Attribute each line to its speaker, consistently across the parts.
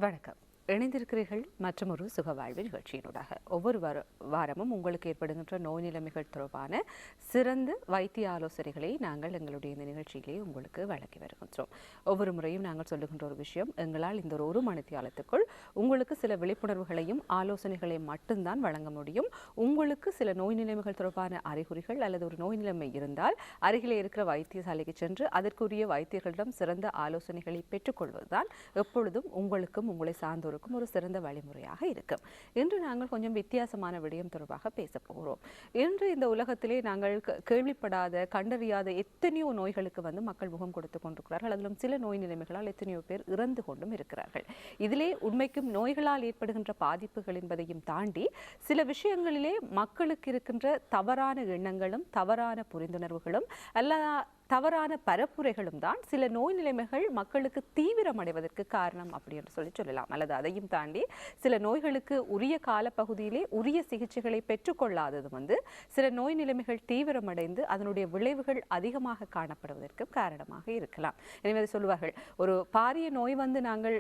Speaker 1: வணக்கம். இணைந்திருக்கிறீர்கள் மற்றொரு சுகவாழ்வு நிகழ்ச்சியினூடாக. ஒவ்வொரு வாரமும் உங்களுக்கு ஏற்படுகின்ற நோய் நிலைமைகள் தொடர்பான சிறந்த வைத்திய ஆலோசனைகளை நாங்கள் எங்களுடைய இந்த நிகழ்ச்சியிலே உங்களுக்கு வழங்கி வருகின்றோம். ஒவ்வொரு முறையும் நாங்கள் சொல்லுகின்ற ஒரு விஷயம், எங்களால் இந்த ஒரு மணித்தியாலத்துக்குள் உங்களுக்கு சில விழிப்புணர்வுகளையும் ஆலோசனைகளையும் மட்டும்தான் வழங்க முடியும். உங்களுக்கு சில நோய் நிலைமைகள் தொடர்பான அறிகுறிகள் அல்லது ஒரு நோய் நிலைமை இருந்தால் அருகிலே இருக்கிற வைத்தியசாலைக்கு சென்று அதற்குரிய வைத்தியர்களிடம் சிறந்த ஆலோசனைகளை பெற்றுக்கொள்வதுதான் எப்பொழுதும் உங்களுக்கும் உங்களை சார்ந்தோருக்கும் ஒரு சிறந்த வழிமுறையாக இருக்கும். இன்று நாங்கள் கொஞ்சம் வித்தியாசமான விடயம் தொடர்பாக பேச போகிறோம். இன்று இந்த உலகத்திலே நாங்கள் கேள்விப்படாத கண்டறியாத எத்தனையோ நோய்களுக்கு மக்கள் முகம் கொடுத்து கொண்டிருக்கிறார்கள். அதிலும் சில நோய் நிலைமைகளால் எத்தனையோ பேர் இறந்து கொண்டும் இருக்கிறார்கள். இதிலே உண்மைக்கும் நோய்களால் ஏற்படுகின்ற பாதிப்புகள் என்பதையும் தாண்டி சில விஷயங்களிலே மக்களுக்கு இருக்கின்ற தவறான எண்ணங்களும் தவறான புரிந்துணர்வுகளும் தவறான பரப்புரைகளும் தான் சில நோய் நிலைமைகள் மக்களுக்கு தீவிரமடைவதற்கு காரணம் அப்படி என்று சொல்லலாம். அல்லது அதையும் தாண்டி சில நோய்களுக்கு உரிய காலப்பகுதியிலே உரிய சிகிச்சைகளை பெற்றுக்கொள்ளாதது சில நோய் நிலைமைகள் தீவிரமடைந்து அதனுடைய விளைவுகள் அதிகமாக காணப்படுவதற்கு காரணமாக இருக்கலாம். எனவே சொல்லுவார்கள், ஒரு பாரிய நோய் நாங்கள்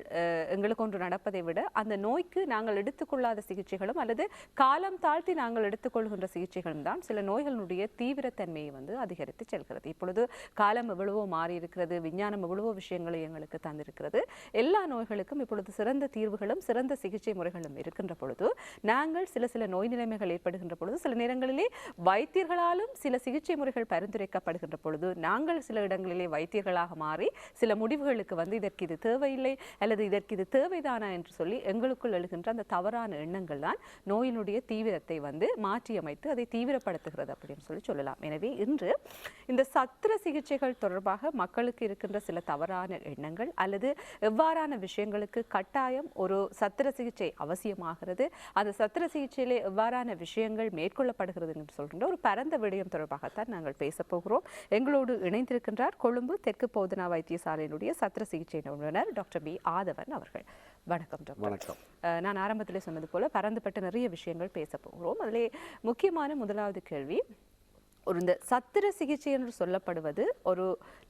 Speaker 1: எங்களுக்கு ஒன்று நடப்பதை விட அந்த நோய்க்கு நாங்கள் எடுத்துக்கொள்ளாத சிகிச்சைகளும் அல்லது காலம் தாழ்த்தி நாங்கள் எடுத்துக்கொள்கின்ற சிகிச்சைகளும் தான் சில நோய்களுடைய தீவிரத்தன்மையை அதிகரித்து செல்கிறது. இப்பொழுது காலம் எவ்வளவோ மாறி இருக்கிறது, விஞ்ஞானம் எவ்வளவோ விஷயங்களை எங்களுக்கு தந்திருக்கிறது. எல்லா நோய்களுக்கும் இப்பொழுது சிறந்த தீர்வுகளும் சிறந்த சிகிச்சை முறைகளும் இருக்கின்ற பொழுது நாங்கள் சில நோய் நிலைமைகள் ஏற்படுகின்ற பொழுது சில நேரங்களிலே வைத்தியர்களாலும் சில சிகிச்சை முறைகள் பரிந்துரைக்கப்படுகின்ற பொழுது நாங்கள் சில இடங்களிலே வைத்தியர்களாக மாறி சில முடிவுகளுக்கு இதற்கு இது தேவையில்லை அல்லது இதற்கு இது தேவைதானா என்று சொல்லி எங்களுக்குள் எழுகின்ற அந்த தவறான எண்ணங்கள் தான் நோயினுடைய தீவிரத்தை மாற்றியமைத்து அதை தீவிரப்படுத்துகிறது அப்படின்னு சொல்லலாம். எனவே இன்று இந்த சத்திர சிகிச்சைகள் தொடர்பாக மக்களுக்கு இருக்கின்ற சில தவறான எண்ணங்கள் அல்லது எவ்வாறான விஷயங்களுக்கு கட்டாயம் ஒரு சத்திர சிகிச்சை அவசியமாகிறது, அந்த சத்திர சிகிச்சையிலே எவ்வாறான விஷயங்கள் மேற்கொள்ளப்படுகிறது என்று சொல்கின்ற ஒரு பரந்த விடயம் தொடர்பாகத்தான் நாங்கள் பேச போகிறோம். எங்களோடு இணைந்திருக்கின்றார் கொழும்பு தெற்கு போதனா வைத்தியசாலையினுடைய சத்திர சிகிச்சை நிபுணர் டாக்டர் பி ஆதவன் அவர்கள். வணக்கம் டாக்டர்.
Speaker 2: வணக்கம்.
Speaker 1: நான் ஆரம்பத்திலே சொன்னது போல பரந்துபட்ட நிறைய விஷயங்கள் பேச போகிறோம். அதிலே முக்கியமான முதலாவது கேள்வி, இந்த சத்திர சிகிச்சை என்று சொல்லப்படுவது ஒரு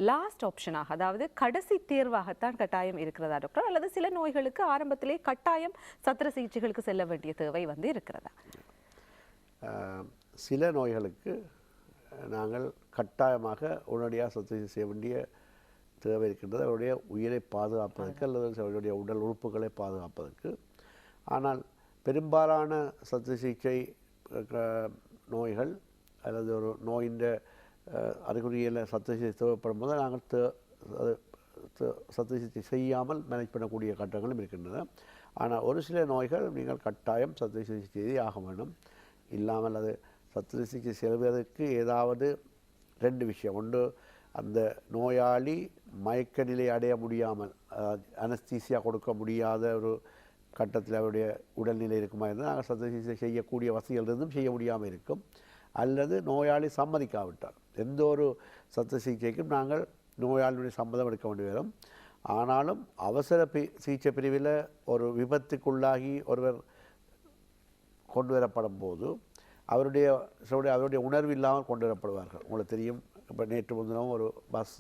Speaker 1: லாஸ்ட் ஆப்ஷனாக, அதாவது கடைசி தேர்வாகத்தான் கட்டாயம் இருக்கிறதா டாக்டர், அல்லது சில நோய்களுக்கு ஆரம்பத்திலே கட்டாயம் சத்திர சிகிச்சைகளுக்கு செல்ல வேண்டிய தேவை இருக்கிறதா?
Speaker 2: சில நோய்களுக்கு நாங்கள் கட்டாயமாக உடனடியாக சத்திர சிகிச்சை செய்ய வேண்டிய தேவை இருக்கின்றது, அவருடைய உயிரை பாதுகாப்பதற்கு அல்லது அவருடைய உடல் உறுப்புகளை பாதுகாப்பதற்கு. ஆனால் பெரும்பாலான சத்திர சிகிச்சை நோய்கள் அல்லது ஒரு நோயின் அறிகுறியில் சத்திர சிகிச்சை தேவைப்படும் போது நாங்கள் சத்திர சிகிச்சை செய்யாமல் மேனேஜ் பண்ணக்கூடிய கட்டங்களும் இருக்கின்றன. ஆனால் ஒரு சில நோய்கள் நீங்கள் கட்டாயம் சத்திர சிகிச்சை செய்து ஆக வேண்டும். இல்லாமல் அது சத்திர சிகிச்சை செய்வதற்கு ஏதாவது ரெண்டு விஷயம். ஒன்று, அந்த நோயாளி மயக்க நிலை அடைய முடியாமல் அனஸ்தீசியா கொடுக்க முடியாத ஒரு கட்டத்தில் அவருடைய உடல்நிலை இருக்குமா இருந்தால் நாங்கள் சத்திர சிகிச்சை செய்யக்கூடிய வசதிகள் இருந்தும் செய்ய முடியாமல் இருக்கும். அல்லது நோயாளி சம்மதிக்காவிட்டால் எந்த ஒரு சத்திர சிகிச்சைக்கும் நாங்கள் நோயாளியுடைய சம்மதம் எடுக்க வேண்டி வரும். ஆனாலும் அவசர சிகிச்சை பிரிவில் ஒரு விபத்துக்குள்ளாகி ஒருவர் கொண்டு வரப்படும் போது அவருடைய உணர்வு இல்லாமல் கொண்டு வரப்படுவார்கள். உங்களுக்கு தெரியும், இப்போ நேற்று முன்தினம் ஒரு பஸ்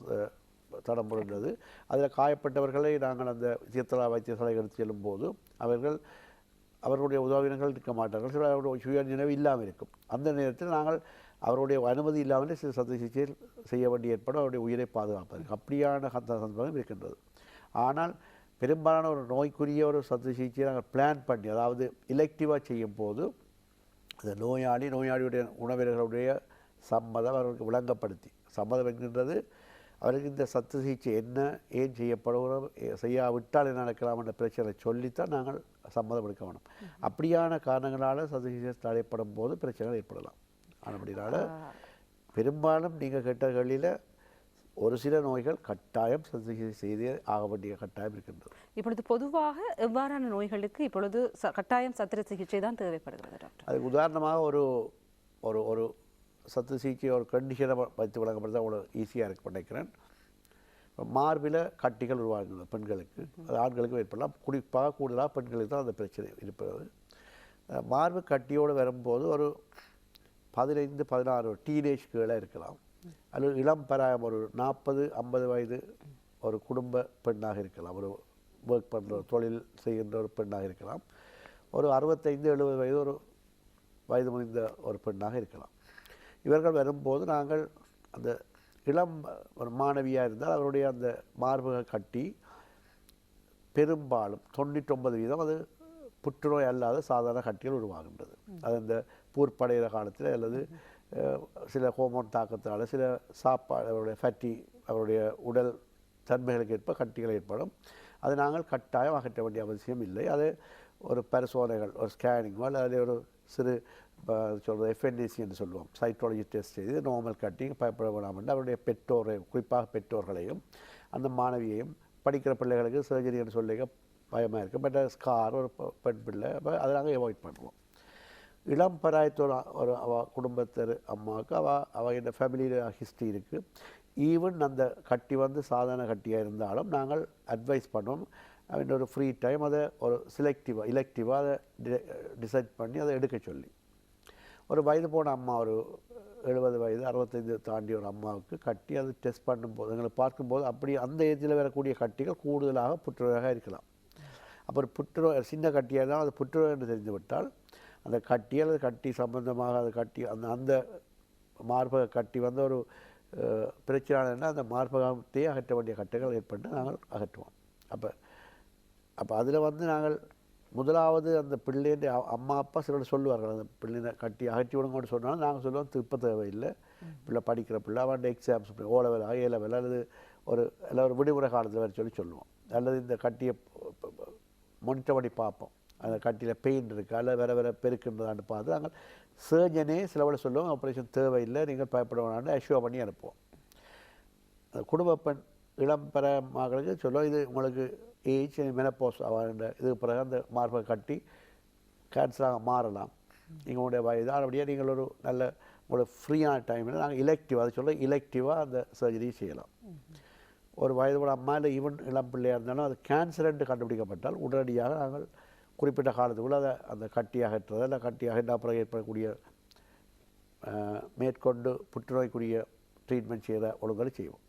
Speaker 2: தடம் புரண்டது. அதில் காயப்பட்டவர்களை நாங்கள் அந்த தீர்த்தலா வைத்தியசாலை எடுத்து செல்லும் போது அவர்களுடைய உதவினர்கள் இருக்க மாட்டார்கள், சில அவருடைய சுய நினைவு இல்லாமல் இருக்கும். அந்த நேரத்தில் நாங்கள் அவருடைய அனுமதி இல்லாமலே சில சத்திர சிகிச்சை செய்ய வேண்டி ஏற்படும், அவருடைய உயிரை பாதுகாப்பதற்கு. அப்படியான சந்தர்ப்பம் இருக்கின்றது. ஆனால் பெரும்பாலான ஒரு நோய்க்குரிய ஒரு சத்திர சிகிச்சையை நாங்கள் பிளான் பண்ணி, அதாவது இலெக்டிவாக செய்யும் போது அந்த நோயாளியுடைய உணவினர்களுடைய சம்மதம் அவர்களுக்கு விளங்கப்படுத்தி, சம்மதம் என்கின்றது அவருக்கு இந்த சத்திர சிகிச்சை என்ன, ஏன் செய்யப்படுகிறோம், செய்யாவிட்டால் என்ன நடக்கலாம் என்ற பிரச்சனை சொல்லித்தான் நாங்கள் சம்மதம் எடுக்க வேணும். அப்படியான காரணங்களால் சத்திர சிகிச்சை தடைப்படும் போது பிரச்சனைகள் ஏற்படலாம். அப்படினால பெரும்பாலும் நீங்கள் கேட்ட கேள்வியில் ஒரு சில நோய்கள் கட்டாயம் சத்திர சிகிச்சை செய்தே ஆக வேண்டிய கட்டாயம் இருக்கின்றது.
Speaker 1: இப்பொழுது பொதுவாக எவ்வாறான நோய்களுக்கு இப்பொழுது கட்டாயம் சத்திர சிகிச்சை தான் தேவைப்படுகிறது டாக்டர்?
Speaker 2: அதுக்கு உதாரணமாக ஒரு ஒரு ஒரு சத்திர சிகிச்சை ஒரு கண்டிஷனை வைத்து வழங்கப்படுறது அவ்வளோ ஈஸியாக இருக்கு நினைக்கிறேன். மார்பில் கட்டிகள் உருவாகுது பெண்களுக்கு, அது ஆண்களுக்கும் ஏற்படலாம். கூடுதலாக பெண்களுக்கு தான் அந்த பிரச்சனை இருப்பது. மார்பு கட்டியோடு வரும்போது ஒரு 15-16 டீனேஜ் கீழே இருக்கலாம், அல்லது இளம் பராயம் ஒரு 40-50 வயது ஒரு குடும்ப பெண்ணாக இருக்கலாம், ஒரு ஒர்க் பண்ணுற தொழில் செய்கின்ற ஒரு பெண்ணாக இருக்கலாம். ஒரு 65-70 வயது ஒரு வயது முடிந்த ஒரு பெண்ணாக இருக்கலாம். இவர்கள் வரும்போது நாங்கள் அந்த இளம் ஒரு மாணவியாக இருந்தால் அவருடைய அந்த மார்பக கட்டி பெரும்பாலும் 99% அது புற்றுநோய் அல்லாத சாதாரண கட்டிகள் உருவாகின்றது. அது இந்த பூர்ப்படைகிற காலத்தில் அல்லது சில ஹோமோன் தாக்கத்தினால சில சாப்பாடு அவருடைய ஃபேட்டி அவருடைய உடல் தன்மைகளுக்கு ஏற்ப கட்டிகள் ஏற்படும். அது நாங்கள் கட்டாயம் அகற்ற வேண்டிய அவசியம் இல்லை. அது ஒரு பரிசோதனைகள் ஒரு ஸ்கேனிங்கோ அல்லது ஒரு சிறு சொல்கிறது எஃப்என்ஏசி என்று சொல்லுவோம், சைட்டாலஜி டெஸ்ட் செய்து நார்மல் கட்டிங் பயப்பட வேண்டாம் என்று அவருடைய பெற்றோரை குறிப்பாக பெற்றோர்களையும் அந்த மாணவியையும் படிக்கிற பிள்ளைகளுக்கு சர்ஜரி என்று சொல்லிக்க பயமாக இருக்குது. பட் ஸ்கார் ஒரு பெண் பிள்ளை அப்போ அதை நாங்கள் அவாய்ட் பண்ணுவோம். இளம் பராயத்தோட ஒரு குடும்பத்தர் அம்மாவுக்கு அவ ஃபேமிலியில் ஹிஸ்ட்ரி இருக்குது. ஈவன் அந்த கட்டி வந்து சாதாரண கட்டியாக இருந்தாலும் நாங்கள் அட்வைஸ் பண்ணுவோம் அவன் ஒரு ஃப்ரீ டைம் அதை ஒரு இலெக்டிவாக அதை டிசைட் பண்ணி அதை எடுக்க சொல்லி. ஒரு வயது போன அம்மா ஒரு 70 வயது 65 தாண்டி ஒரு அம்மாவுக்கு கட்டி அது டெஸ்ட் பண்ணும்போது எங்களை பார்க்கும்போது அப்படி அந்த ஏஜில் வரக்கூடிய கட்டிகள் கூடுதலாக புற்றுநோயாக இருக்கலாம். அப்புறம் புற்றுநோய் சின்ன கட்டியாக இருந்தால் அது புற்றுநோய் என்று தெரிந்து விட்டால் அந்த கட்டி அல்லது கட்டி சம்பந்தமாக அது கட்டி அந்த மார்பக கட்டி வந்து ஒரு பிரச்சனைனா அந்த மார்பகத்தையே அகற்ற வேண்டிய கட்டுகள் ஏற்பட்டு நாங்கள் அகற்றுவோம். அப்போ அதில் வந்து நாங்கள் முதலாவது அந்த பிள்ளைன்ற அம்மா அப்பா சிலர் சொல்லுவார்கள் அந்த பிள்ளைனை கட்டி அகற்றி விடுங்கன்னு சொன்னாலும் நாங்கள் சொல்லுவோம் திருப்ப தேவையில்லை, பிள்ளை படிக்கிற பிள்ளை அவன் exams O level A level அல்லது ஒரு விடுமுறை காலத்தில் வர சொல்லுவோம். அல்லது இந்த கட்டியை மொனிட்டர் பண்ணி பார்ப்போம், அந்த கட்டியில் பெயின் இருக்குது அல்லது வேறு பெருக்குன்றதான்னு பார்த்து நாங்கள் சர்ஜனே சிலவளை சொல்லுவோம் ஆப்ரேஷன் தேவையில்லை நீங்கள் பயப்பட வேணான்னு அஷ்யூர் பண்ணி அனுப்புவோம். குடும்ப பெண் இளம்பெற மகளுக்கு சொல்லுவோம் இது உங்களுக்கு ஏஜ் மெனப்போஸ் அவன் இதுக்கு பிறகு அந்த மார்பை கட்டி கேன்சராக மாறலாம், நீங்கள் உங்களுடைய வயது அப்படியே நீங்கள் ஒரு நல்ல உங்களோட ஃப்ரீயான டைமில் நாங்கள் இலெக்டிவ் அதை சொல்ல இலெக்டிவாக அந்த சர்ஜரி செய்யலாம். ஒரு வயது கூட அம்மா இல்லை ஈவன் இளம் பிள்ளையாக இருந்தாலும் அது கேன்சர் என்று கண்டுபிடிக்கப்பட்டால் உடனடியாக நாங்கள் குறிப்பிட்ட காலத்துக்குள்ளே அதை அந்த கட்டி அகற்றுறது இல்லை கட்டி அகற்ற அப்புறம் ஏற்படக்கூடிய மேற்கொண்டு புற்றுநோய்க்குரிய ட்ரீட்மெண்ட் செய்கிற ஒழுங்குகளை செய்வோம்.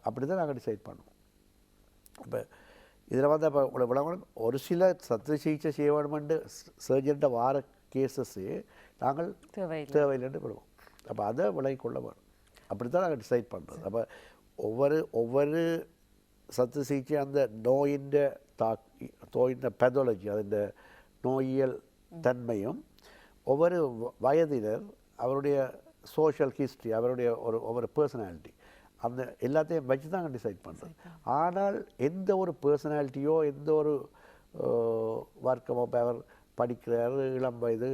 Speaker 2: அப்படி தான் நாங்கள் டிசைட் பண்ணுவோம். இப்போ இதில் வந்து அப்போ விளம்பரம் ஒரு சில சத்திர சிகிச்சை செய்ய வேணுமென்று சர்ஜன்ட்ட வார கேசஸ்ஸு நாங்கள் தேவையில்லைன்னு விடுவோம். அப்போ அதை விலகி கொள்ள வேணும். அப்படி தான் நாங்கள் டிசைட் பண்ணுறது. அப்போ ஒவ்வொரு சத்திர சிகிச்சை அந்த நோயின் பெத்தாலஜி അതിൻ്റെ நோயியல் தன்மையும் ஒவ்வொரு வயதினர் அவருடைய சோஷியல் ஹிஸ்ட்ரி அவருடைய ஒவ்வொரு பர்சனாலிட்டி அந்த எல்லாத்தையும் வச்சு தான் டிசைட் பண்ணுறது. ஆனால் எந்த ஒரு பர்சனாலிட்டியோ எந்த ஒரு வர்க்கமோ இப்போ அவர் படிக்கிறார் இளம் வயது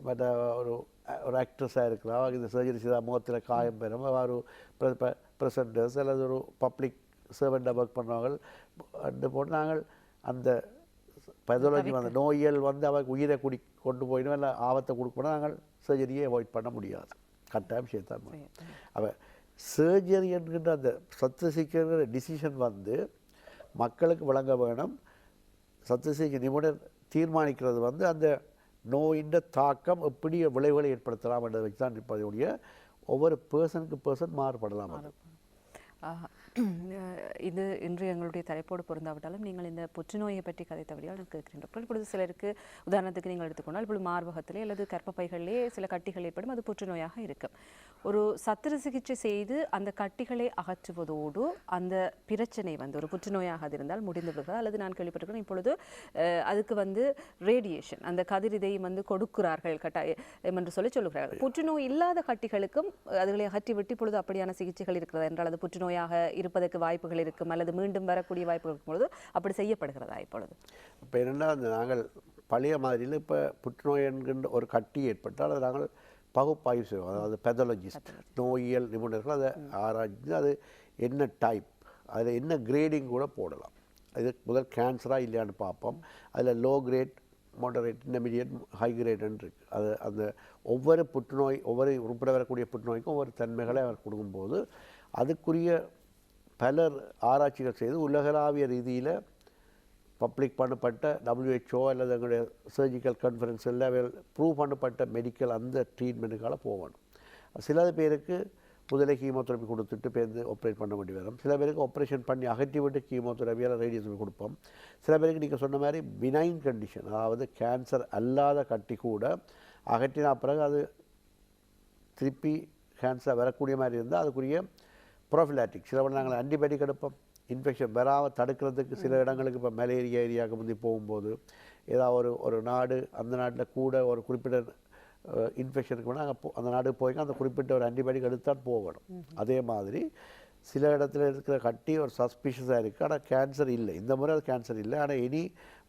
Speaker 2: மற்ற ஒரு ஆக்ட்ரஸாக இருக்கிறார் இந்த சர்ஜரி செய்தால் முகத்தில் காயம் பெறும் ஒரு ப்ரெசன்டர்ஸ் அல்லது ஒரு பப்ளிக் சர்வெண்ட்டாக ஒர்க் பண்ணுறவங்க ரெண்டு போட்டு நாங்கள் அந்த பெத்தாலஜி அந்த நோயியல் வந்து அவருக்கு உயிரை கொண்டு போயிடும் இல்லை ஆபத்தை கொடுக்கணும் நாங்கள் சர்ஜரியை அவாய்ட் பண்ண முடியாது, கட்டாயம் செய்யத்தான். அவ சர்ஜரி என்கின்ற அந்த சத்திர சிகிச்சைங்கிற டிசிஷன் வந்து மக்களுக்கு வழங்க வேணும். சத்திர சிகிச்சை நிபுணர் தீர்மானிக்கிறது வந்து அந்த நோயின் தாக்கம் எப்படி விளைவுகளை ஏற்படுத்தலாம் என்றதை வச்சு தான் இருப்பதையுடைய ஒவ்வொரு பர்சனுக்கு மாறுபடலாம். அது
Speaker 1: இது இன்று எங்களுடைய தலைப்போடு பொருந்தாவிட்டாலும் நீங்கள் இந்த புற்றுநோயை பற்றி கதைத்தபடியால் எனக்கு கேட்கின்றோம். இப்பொழுது சிலருக்கு உதாரணத்துக்கு நீங்கள் எடுத்துக்கொண்டால் இப்பொழுது மார்பகத்திலே அல்லது கர்ப்பப்பைகளிலே சில கட்டிகள் ஏற்படும், அது புற்றுநோயாக இருக்கும். ஒரு சத்திர சிகிச்சை செய்து அந்த கட்டிகளை அகற்றுவதோடு அந்த பிரச்சனை வந்து ஒரு புற்றுநோயாக இருந்தால் முடிந்து விடுகிறது. அல்லது நான் கேள்விப்பட்டிருக்கிறேன் இப்பொழுது அதுக்கு வந்து ரேடியேஷன் அந்த கதிரிதையும் வந்து கொடுக்கிறார்கள் கட்டாயம் என்று சொல்லுகிறார்கள். புற்றுநோய் இல்லாத கட்டிகளுக்கும் அதுகளை அகற்றிவிட்டு இப்பொழுது அப்படியான சிகிச்சைகள் இருக்கிறது என்றால் அது புற்றுநோயாக இருப்பதற்கு வாய்ப்புகள் இருக்கும் அல்லது மீண்டும் வரக்கூடிய வாய்ப்புகள் இருக்கும்பொழுது அப்படி செய்யப்படுகிறதா இப்பொழுது?
Speaker 2: இப்போ என்னென்னா நாங்கள் பழைய மாதிரியில் இப்போ புற்றுநோய் என்கின்ற ஒரு கட்டி ஏற்பட்டால் அதை நாங்கள் பகுப்பாய்வு செய்வோம். அதாவது பெத்தாலஜிஸ்ட் நோயியல் நிபுணர்கள் அதை ஆராய்ச்சி அது என்ன டைப் அதில் என்ன கிரேடிங் கூட போடலாம். இது முதல் கேன்சராக இல்லையான்னு பார்ப்போம். அதில் low grade moderate intermediate high கிரேடுன்னு இருக்குது. அது அந்த ஒவ்வொரு புற்றுநோய் ஒவ்வொரு உறுப்பிட வரக்கூடிய புற்றுநோய்க்கும் ஒவ்வொரு தன்மைகளை அவர் கொடுக்கும்போது அதுக்குரிய பலர் ஆராய்ச்சிகள் செய்து உலகளாவிய ரீதியில் பப்ளிக் பண்ணப்பட்ட WHO அல்லது எங்களுடைய சர்ஜிக்கல் கான்ஃபரன்ஸில் ப்ரூவ் பண்ணப்பட்ட மெடிக்கல் அந்த ட்ரீட்மெண்ட்டுக்கால போகணும். சில பேருக்கு முதலே கீமோதெரப்பி கொடுத்துட்டு பேருந்து ஆப்ரேட் பண்ண வேண்டி வரும். சில பேருக்கு ஆப்ரேஷன் பண்ணி அகற்றி விட்டு கீமோதெரப்பியால் ரேடியேஷன் கொடுப்போம். சில பேருக்கு நீங்கள் சொன்ன மாதிரி பினைன் கண்டிஷன், அதாவது கேன்சர் அல்லாத கட்டி கூட அகற்றினா பிறகு அது திருப்பி கேன்சர் வரக்கூடிய மாதிரி இருந்தால் அதுக்குரிய ப்ரோஃபிலாட்டிக் சில நாங்கள் ஆன்டிபயோட்டிக் எடுப்போம். இன்ஃபெக்ஷன் வராமல் தடுக்கிறதுக்கு சில இடங்களுக்கு இப்போ மலேரியா ஏரியாவுக்கு முந்தி போகும்போது ஏதாவது ஒரு நாடு அந்த நாட்டில் கூட ஒரு குறிப்பிட்ட இன்ஃபெக்ஷனுக்கு வேணால் அங்கே அந்த நாடு போய் அந்த குறிப்பிட்ட ஒரு ஆன்டிபயோட்டிக் எடுத்தால் போகணும். அதே மாதிரி சில இடத்துல இருக்கிற கட்டி ஒரு சஸ்பிஷியஸாக இருக்குது, ஆனால் கேன்சர் இல்லை. இந்த முறை அது கேன்சர் இல்லை, ஆனால் இனி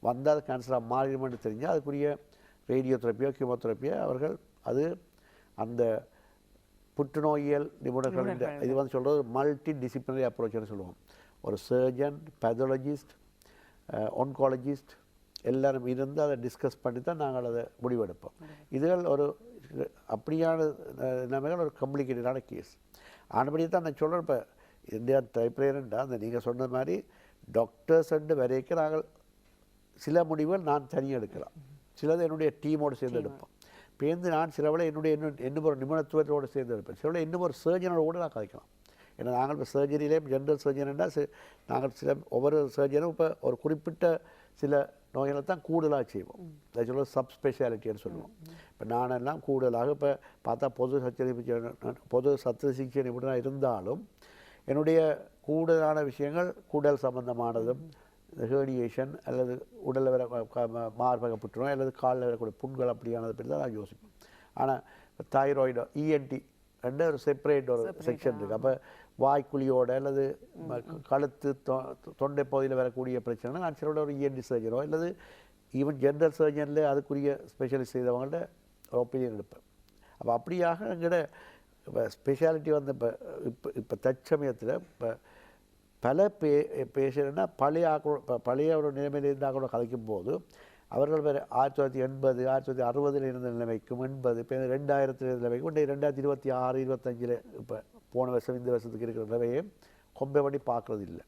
Speaker 2: வந்தால் அது கேன்சராக மாறிடுமென்று தெரிஞ்சால் அதுக்குரிய ரேடியோதெரப்பியோ கீமோதெரப்பியோ அவர்கள் அது அந்த புற்றுநோயியல் நிபுணர்கள் இது வந்து சொல்கிறது மல்டி டிசிப்ளினரி அப்ரோச்னு சொல்லுவோம். ஒரு சர்ஜன், பேத்தாலஜிஸ்ட், ஒன்காலஜிஸ்ட் எல்லாரும் இருந்து அதை டிஸ்கஸ் பண்ணி தான் நாங்கள் அதை முடிவெடுப்போம். இதுகள் ஒரு அப்படியான நிலைமைகள் ஒரு காம்ப்ளிகேட்டடான கேஸ். ஆனபடியே தான் நான் சொல்கிறேன். இப்போ இந்தியா டைப்ரேரண்டா அந்த நீங்கள் சொன்ன மாதிரி டாக்டர்ஸ் அண்டு வரைக்கும் நாங்கள் சில முடிவுகள் நான் தனியாக எடுக்கலாம், சிலது என்னுடைய டீமோடு சேர்ந்து எடுப்போம். பேருந்து நான் சிலவளை இன்னும் ஒரு நிபுணத்துவத்தோடு சேர்ந்து எடுப்பேன். சிலவளை இன்னும் ஒரு சர்ஜனோட கூட நான் கதைக்கலாம். ஏன்னா நாங்கள் இப்போ சர்ஜரியிலே ஜென்ரல் சர்ஜன்டா நாங்கள் ஒவ்வொரு சர்ஜனும் இப்போ ஒரு குறிப்பிட்ட சில நோய்களை தான் கூடுதலாக செய்வோம். அதை சொல்ல சப் ஸ்பெஷாலிட்டின்னு சொல்லுவோம். இப்போ நானெல்லாம் கூடுதலாக இப்போ பார்த்தா பொது சத்திர சிகிச்சை நிபுணராக இருந்தாலும் என்னுடைய கூடுதலான விஷயங்கள் கூடல் சம்பந்தமானதும் ரேடியேஷன் அல்லது உடலில் வர மார்பக புற்றுநோய் அல்லது காலில் வரக்கூடிய புண்கள் அப்படியானது பற்றி தான் நான் யோசிப்பேன். ஆனால் தைராய்டு இஎன்டி ரெண்டு ஒரு செப்பரேட் ஒரு செக்ஷன் இருக்குது. அப்போ வாய்க்குழியோட அல்லது கழுத்து தொண்டை பகுதியில் வரக்கூடிய பிரச்சனை நான் சிலோட ஒரு இஎன்டி சர்ஜனோ அல்லது ஈவன் ஜென்ரல் சர்ஜனில் அதுக்குரிய ஸ்பெஷலிஸ்ட் செய்தவங்கள்ட்ட ஒரு ஒப்பீனியன் எடுப்பேன். அப்போ அப்படியாக எங்கிட்ட இப்போ ஸ்பெஷாலிட்டி வந்து இப்போ தற்சமயத்தில் இப்போ பல பேஷண்ட்னா பழைய ஒரு நிலைமையில் இருந்தால் கூட கலைக்கும் போது அவர்கள் வேறு 1980 1960 இருந்த நிலைமைக்கும் 80 இப்போ 2000 நிலைமைக்கும் 2026 25 இப்போ போன வருஷம் இந்த வருஷத்துக்கு இருக்கிற நிலைமையை கொம்பை பண்ணி பார்க்குறது இல்லை.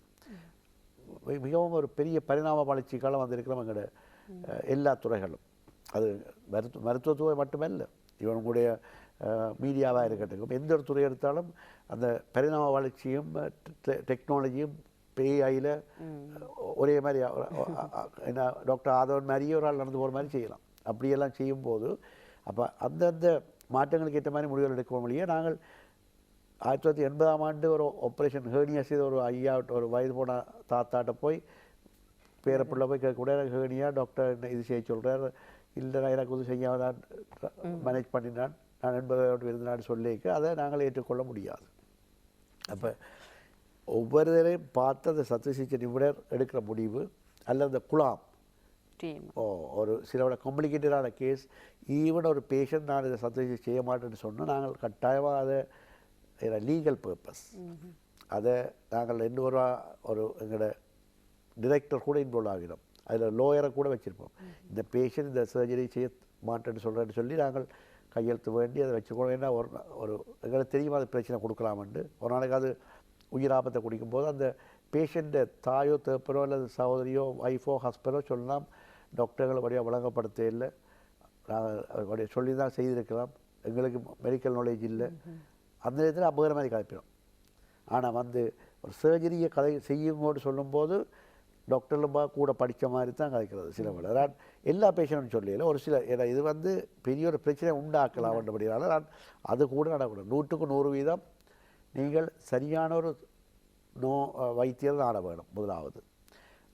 Speaker 2: மிகவும் ஒரு பெரிய பரிணாம வளர்ச்சி காலம் வந்திருக்கிறோம் எங்களோட எல்லா துறைகளும். அது மருத்துவத்துறை மட்டுமல்ல, இவனுடைய மீடியாவாக இருக்கட்டும், எந்த ஒரு துறை எடுத்தாலும் அந்த பரிணாம வளர்ச்சியும் டெக்னாலஜியும் பேஐயில் ஒரே மாதிரி என்ன டாக்டர் ஆதவன் மாதிரியே ஒரு ஆள் நடந்து போகிற மாதிரி செய்யலாம். அப்படியெல்லாம் செய்யும்போது அப்போ அந்தந்த மாற்றங்களுக்கு ஏற்ற மாதிரி முடிவுகள் எடுக்க முடியும். நாங்கள் 1980ஆம் ஆண்டு ஒரு ஆப்ரேஷன் ஹேர்னியா செய்த ஒரு ஐயா ஒரு வயது போன தாத்தாட்ட போய் பேரப்பிள்ளை போய் கேட்கக்கூட ஹேர்னியா டாக்டர் இது செய்ய சொல்கிறார், இல்லை எனக்கு இது செய்ய நான் மேனேஜ் பண்ணினான், நான் 80 இருந்தான்னு சொல்லிக்க அதை நாங்கள் ஏற்றுக்கொள்ள முடியாது. அப்போ ஒவ்வொருவரையும் பார்த்து அந்த சத்திர சிகிச்சை நிபுணர் எடுக்கிற முடிவு அல்லது அந்த குழாம் ஒரு சிலவோட காம்ப்ளிகேட்டடான கேஸ் ஈவன் ஒரு பேஷண்ட் நான் இதை சத்திர சிகிச்சை செய்ய மாட்டேன்னு சொன்னால் நாங்கள் கட்டாயமாக அதை லீகல் பர்பஸ் அதை நாங்கள் இன்னொரு ஒரு எங்களோட டிரெக்டர் கூட இன்வால்வ் ஆகிடும், அதில் லோயரை கூட வச்சுருப்போம். இந்த பேஷண்ட் இந்த சர்ஜரி செய்ய மாட்டேன்னு சொல்கிறேன்னு சொல்லி நாங்கள் கையெழுத்து வேண்டி அதை வச்சுக்கணும். ஏன்னா ஒரு எங்களுக்கு தெரியுமா அது பிரச்சனை கொடுக்கலாமண்டு ஒரு நாளைக்கு அது உயிராபத்தை குடிக்கும்போது அந்த பேஷண்ட்டை தாயோ தேப்பரோ அல்லது சகோதரியோ ஒய்ஃபோ ஹஸ்பண்டோ சொல்லலாம், டாக்டர்கள் வழியாக வழங்கப்படுத்த இல்லை, நாங்கள் சொல்லி தான் செய்திருக்கலாம், எங்களுக்கு மெடிக்கல் நாலேஜ் இல்லை. அந்த நேரத்தில் அபகர மாதிரி கதைப்பிடும். ஆனால் வந்து ஒரு சர்ஜரியை கதை செய்யும்போது சொல்லும்போது டாக்டர்லும்பா கூட படித்த மாதிரி தான் கதைக்கிறது. சில வேலை நான் எல்லா பேஷண்ட்டும் சொல்லல, ஒரு சில ஏன்னா இது வந்து பெரிய ஒரு பிரச்சனை உண்டாக்கலாம் அப்படினால நான் அது கூட நடக்கூடாது. 100க்கு 100% நீங்கள் சரியான ஒரு வைத்தியர் நாட வேணும். முதலாவது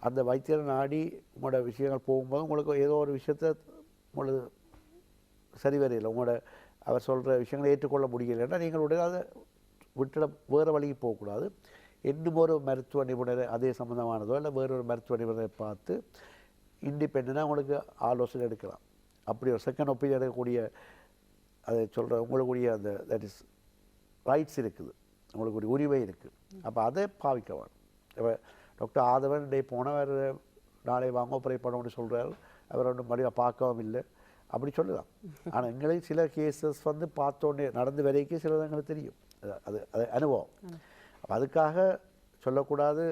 Speaker 2: அந்த வைத்தியர் நாடி உங்களோட விஷயங்கள் போகும்போது உங்களுக்கு ஏதோ ஒரு விஷயத்தை உங்களுக்கு சரி வரையில்லை, உங்களோட அவர் சொல்கிற விஷயங்களை ஏற்றுக்கொள்ள முடியலைன்னா நீங்கள் உடனே அதை விட்டுட வேறு வழிக்கு போகக்கூடாது. இன்னும் ஒரு மருத்துவ நிபுணரை அதே சம்மந்தமானதோ இல்லை வேறொரு மருத்துவ நிபுணரை பார்த்து இண்டிபெண்டாக உங்களுக்கு ஆலோசனை எடுக்கலாம். அப்படி ஒரு செகண்ட் ஒப்பீனியன் எடுக்கக்கூடிய அதை சொல்கிற உங்களுக்குரிய அந்த தட் இஸ் ரைட்ஸ் இருக்குது, உங்களுக்கு ஒரு உரிமை இருக்குது. அப்போ அதை பாவிக்க வேணும். இப்போ டாக்டர் ஆதவன் டே போனவர் நாளை வாங்க ஆப்ரேட் பண்ணணும்னு சொல்கிறார், அவர் ஒன்றும் மறுபடியும் பார்க்கவும் இல்லை அப்படி சொல்லலாம். ஆனால் எங்களுக்கு சில கேசஸ் வந்து பார்த்தோன்னே நடந்து வரைக்கும் சிலது எங்களுக்கு தெரியும், அது அனுபவம். அப்போ அதுக்காக சொல்லக்கூடாது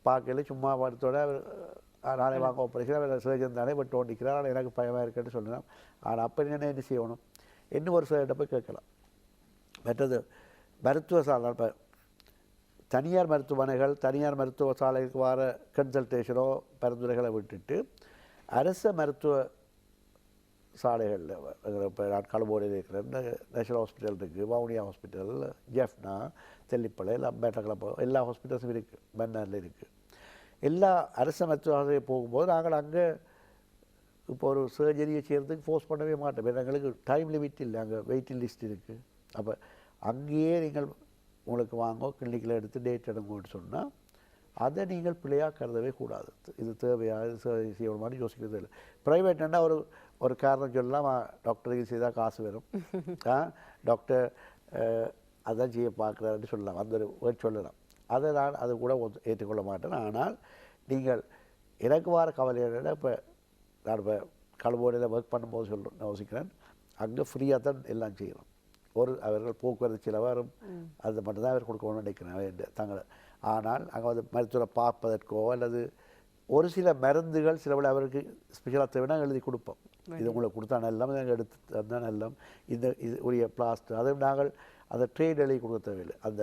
Speaker 2: பார்க்கல சும்மா மருத்துவோட நாளை வாங்க ஆப்ரேஷன் அவர் சர்ஜன் தானே பட் ஓண்டிக்கிறார், ஆனால் எனக்கு பயமாக இருக்குன்னு சொல்லலாம். ஆனால் அப்போ என்ன செய்யணும், இன்னும் ஒரு சிலர்கிட்ட போய் கேட்கலாம். மற்றது மருத்துவ சாலை இப்போ தனியார் மருத்துவமனைகள் தனியார் மருத்துவ சாலைக்கு வர கன்சல்டேஷனோ பரிந்துரைகளை விட்டுட்டு அரச மருத்துவ சாலைகளில் இப்போ நான் கலம்போடியில் இருக்கிற நேஷனல் ஹாஸ்பிட்டல் இருக்குது, வவுனியா ஹாஸ்பிட்டல், ஜெஃப்னா, தெல்லிப்பளை, பேட்டக்கிழப்போ எல்லா ஹாஸ்பிட்டல்ஸும் இருக்குது, மன்னாரில் இருக்குது. எல்லா அரச மருத்துவமனையை போகும்போது நாங்கள் அங்கே இப்போ ஒரு சர்ஜரியை செய்கிறதுக்கு ஃபோர்ஸ் பண்ணவே மாட்டோம். எங்களுக்கு டைம் லிமிட் இல்லை, அங்கே வெயிட்டிங் லிஸ்ட் இருக்குது. அப்போ அங்கேயே நீங்கள் உங்களுக்கு வாங்கோ கிளினிக்கில் எடுத்து டேட் எடுங்கன்னு சொன்னால் அதை நீங்கள் பிள்ளையாக கருதவே கூடாது. இது தேவையாக இது செய்யணும் மாதிரி யோசிக்கிறது இல்லை. ப்ரைவேட்னா ஒரு காரணம் சொல்லலாம், டாக்டருக்கு செய்தால் காசு வரும், டாக்டர் அதான் செய்ய பார்க்குறாருன்னு சொல்லலாம், அந்த ஒரு வேர்ட் சொல்லலாம். அதை நான் அது கூட ஏற்றுக்கொள்ள மாட்டேன். ஆனால் நீங்கள் எனக்கு வர கவலையோட இப்போ நான் இப்போ கலம்போடையில் ஒர்க் பண்ணும்போது யோசிக்கிறேன், அங்கே ஃப்ரீயாக தான் எல்லாம் செய்யணும். அவர்கள் போக்குவரத்து செலவாரும் அது மட்டும்தான் அவர் கொடுக்கணும்னு நினைக்கிறேன் தங்களை. ஆனால் அங்கே வந்து மருத்துவரை பார்ப்பதற்கோ அல்லது ஒரு சில மருந்துகள் சில விட அவருக்கு ஸ்பெஷலாக தேவைன்னா எழுதி கொடுப்போம். இது உங்களுக்கு கொடுத்தா நல்லம், நாங்கள் எடுத்து தந்தால் நல்லம், இது உரிய பிளாஸ்டர் அதை நாங்கள் அந்த ட்ரேட் எழுதி கொடுக்க தேவையில்லை. அந்த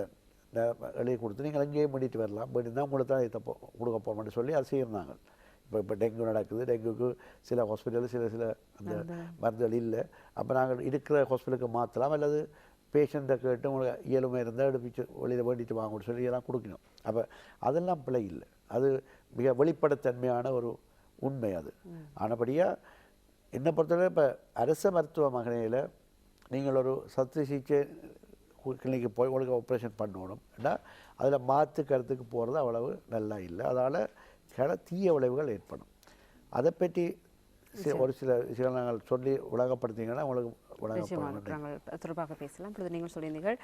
Speaker 2: எழுதி கொடுத்து நீங்கள் அங்கேயே பண்ணிட்டு வரலாம், பண்ணிட்டு தான் உங்களுக்கு தான் இதை கொடுக்க போகணும்னு சொல்லி அதை செய்கிறாங்க. இப்போ டெங்கு நடக்குது, டெங்குக்கு சில ஹாஸ்பிட்டலில் சில அந்த மருந்துகள் இல்லை. அப்போ நாங்கள் இருக்கிற ஹாஸ்பிட்டலுக்கு மாற்றலாம், அல்லது பேஷண்ட்டை கேட்டு உங்களுக்கு இயலுமை இருந்தால் எடுப்பிச்சு வெளியில் வேண்டிட்டு வாங்கன்னு சொல்லி எல்லாம் கொடுக்கணும். அப்போ அதெல்லாம் பிழை இல்லை, அது மிக வெளிப்படைத்தன்மையான ஒரு உண்மை அது. ஆனபடியாக என்னை பொறுத்தவரை இப்போ அரச மருத்துவமனையில் நீங்கள் ஒரு சத்து சிகிச்சை கிளினிக்கு போய் உங்களுக்கு ஆப்ரேஷன் பண்ணணும் ஏன்னா அதில் மாற்று கருத்துக்கு போகிறது அவ்வளவு நல்லா இல்லை. அதனால் தீய விளைவுகள் ஏற்படும். அதை பற்றி ஒரு சில விஷயங்கள் நாங்கள் சொல்லி உலகப்படுத்திங்கன்னா உங்களுக்கு
Speaker 1: தொடர்பாக பேசலாம். இப்பொழுது நீங்கள் சொல்லியிருந்தீர்கள்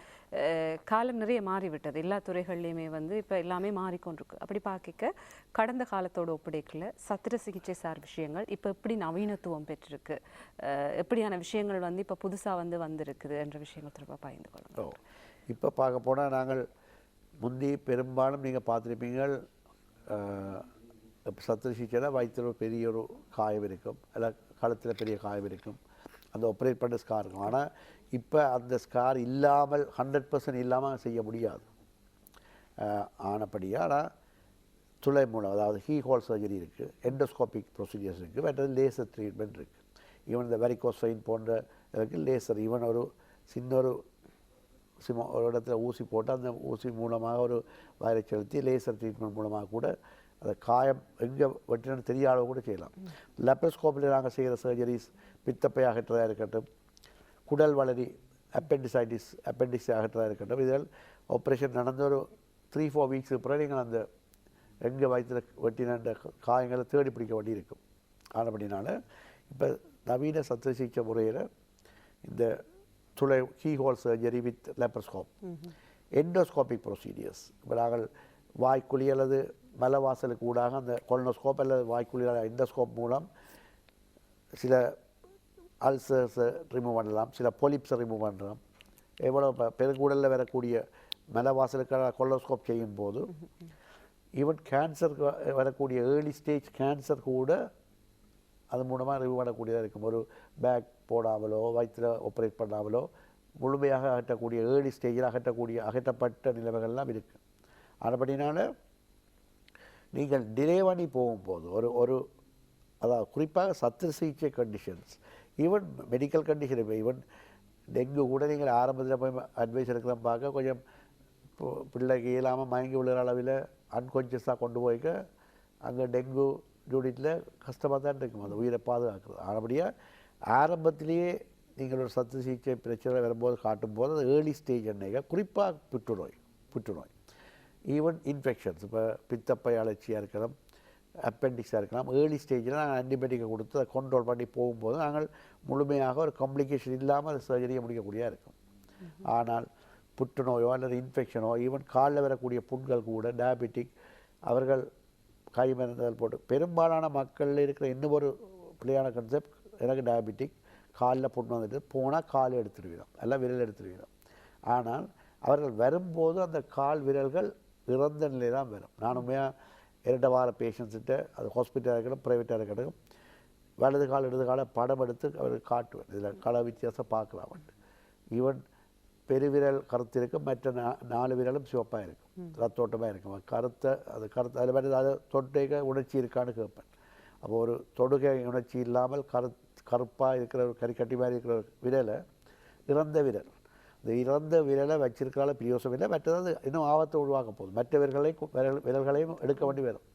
Speaker 1: காலம் நிறைய மாறிவிட்டது, எல்லா துறைகள்லையுமே வந்து இப்போ எல்லாமே மாறிக்கொண்டிருக்கு. அப்படி பார்க்க கடந்த காலத்தோடு ஒப்படைக்கல சத்திர சிகிச்சை சார் விஷயங்கள் இப்போ எப்படி நவீனத்துவம் பெற்றிருக்கு, எப்படியான விஷயங்கள் வந்து இப்போ புதுசாக வந்திருக்குது என்ற விஷயங்கள் தொடர்பாக பகிர்ந்து கொள்ளணும்.
Speaker 2: இப்போ பார்க்க போனால் நாங்கள் முந்தி பெரும்பாலும் நீங்கள் பார்த்துருப்பீங்கள், சத்திர சிகிச்சைனா வயிற்றில் ஒரு பெரிய ஒரு காயம் இருக்கும், இல்லை கழுத்தில் பெரிய காயம் இருக்கும், அந்த ஆப்ரேட் பண்ண ஸ்கார் இருக்கும். ஆனால் இப்போ அந்த ஸ்கார் இல்லாமல் 100% இல்லாமல் செய்ய முடியாது. ஆனப்படியாக ஆனால் துளை மூலம் அதாவது ஹோல் சர்ஜரி இருக்குது, எண்டோஸ்கோபிக் ப்ரொசீஜர்ஸ் இருக்குது, மற்றது லேசர் ட்ரீட்மெண்ட் இருக்குது. ஈவன் இந்த வெரிகோஸ் வெயின் போன்ற இதற்கு லேசர், ஈவன் ஒரு சின்ன ஒரு இடத்துல ஊசி போட்டு அந்த ஊசி மூலமாக ஒரு வயரை செலுத்தி லேசர் ட்ரீட்மெண்ட் மூலமாக கூட அந்த காயம் எங்கே வெட்டினு தெரியாத அளவு கூட செய்யலாம். லெப்ரோஸ்கோப்பில் நாங்கள் செய்கிற சர்ஜரிஸ் பித்தப்பை அகற்றதாக இருக்கட்டும், குடல் வளரி அப்பெண்டிக்ஸ் அகற்றதாக இருக்கட்டும், இதில் ஆப்ரேஷன் நடந்த ஒரு 3-4 வீக்ஸுக்கு பிறகு நீங்கள் அந்த எங்கே வயிற்றில் வெட்டின காயங்களை தேடி பிடிக்க வேண்டி இருக்கும். ஆனபடினால இப்போ நவீன சத்திர சிகிச்சை முறையில் இந்த துளை whole surgery with லெப்ரோஸ்கோப், endoscopic procedures, இப்போ நாங்கள் வாய்க்குழி அல்லது மலவாசலுக்கு ஊடாக அந்த கொலனோஸ்கோப் அல்லது வாய்க்குழி எண்டோஸ்கோப் மூலம் சில அல்சர்ஸை ரிமூவ் பண்ணலாம், சில பொலிப்ஸை ரிமூவ் பண்ணலாம். எவ்வளோ பெருங்குடலில் வரக்கூடிய மலவாசலுக்கான கொலனோஸ்கோப் செய்யும் போது ஈவன் கேன்சருக்கு வரக்கூடிய ஏர்லி ஸ்டேஜ் கேன்சர் கூட அது மூலமாக ரிமூவ் பண்ணக்கூடியதாக இருக்கும். ஒரு பேக் போடாமலோ வயிற்றில் ஆப்ரேட் பண்ணாமலோ முழுமையாக அகற்றக்கூடிய ஏர்லி ஸ்டேஜில் அகற்றப்பட்ட நிலைமைகள்லாம் இருக்குது. அதுபடினால நீங்கள் டிலே பண்ணி போகும்போது ஒரு அதாவது குறிப்பாக சத்திர சிகிச்சை கண்டிஷன்ஸ், ஈவன் மெடிக்கல் கண்டிஷன், இப்போ ஈவன் டெங்கு கூட நீங்கள் ஆரம்பத்தில் போய் அட்வைஸ் எடுக்கலாம் பார்க்க கொஞ்சம் பிள்ளைக்கு இயலாமல் மயங்கி விழுகிற அளவில் அன்கான்ஷியஸாக கொண்டு போய்க்க அங்கே டெங்கு யூனிட்டில் கஷ்டமாக தான் இருக்கும் அந்த உயிரை பாதுகாக்கிறது. ஆனபடியாக ஆரம்பத்திலேயே நீங்கள் ஒரு சத்திர சிகிச்சை பிரச்சனை வரும்போது காட்டும்போது அது ஏர்லி ஸ்டேஜ் என்னைகள், குறிப்பாக புற்றுநோய் ஈவன் இன்ஃபெக்ஷன்ஸ், இப்போ பித்தப்பை அழற்சியாக இருக்கலாம், அப்பெண்டிக்ஸாக இருக்கலாம், ஏர்லி ஸ்டேஜில் நாங்கள் ஆன்டிபயோட்டிக்கை கொடுத்து அதை கண்ட்ரோல் பண்ணி போகும்போது நாங்கள் முழுமையாக ஒரு காம்ப்ளிகேஷன் இல்லாமல் அந்த சர்ஜரியை முடிக்கக்கூடியதாக இருக்கும். ஆனால் புற்றுநோயோ அல்லது இன்ஃபெக்ஷனோ ஈவன் காலில் வரக்கூடிய புண்கள் கூட டயபெட்டிக் அவர்கள் கை மருந்துகள் போட்டு பெரும்பாலான மக்களில் இருக்கிற இன்னும் ஒரு பிள்ளையான கன்செப்ட், எனக்கு டயபெட்டிக் காலில் புண்ணு வந்துட்டு போனால் கால் எடுத்துடுவிடும், எல்லாம் விரல் எடுத்துடுவிடும். ஆனால் அவர்கள் வரும்போது அந்த கால் விரல்கள் இறந்த நிலை தான் வரும். நானுமே 2 வார பேஷண்ட்ஸ்கிட்ட அது ஹாஸ்பிட்டலாக இருக்கட்டும் ப்ரைவேட்டாக இருக்கட்டும் வலது கால் இடது காலை படம் எடுத்து அவருக்கு காட்டுவேன், இதில் கல வித்தியாசம் பார்க்கலாம். ஈவன் பெருவிரல் கருத்து இருக்கும், மற்ற 4 விரலும் சிவப்பாக இருக்கும், ரத்தோட்டமாக இருக்கும். கருத்து அதில் வந்து அதை தொடுகை உணர்ச்சி இருக்கான்னு கேட்பேன். அப்போ ஒரு தொடுகை உணர்ச்சி இல்லாமல் கருப்பாக இருக்கிற ஒரு கறிக்கட்டி மாதிரி இருக்கிற ஒரு விரலை இறந்த விரல். இந்த இறந்த விரலை வச்சிருக்கிறால பிரியோசம் இல்லை, மற்றது இன்னும் ஆபத்தை உருவாக்க போகுது. மற்ற விரல்களையும் எடுக்க வேண்டி வரும்.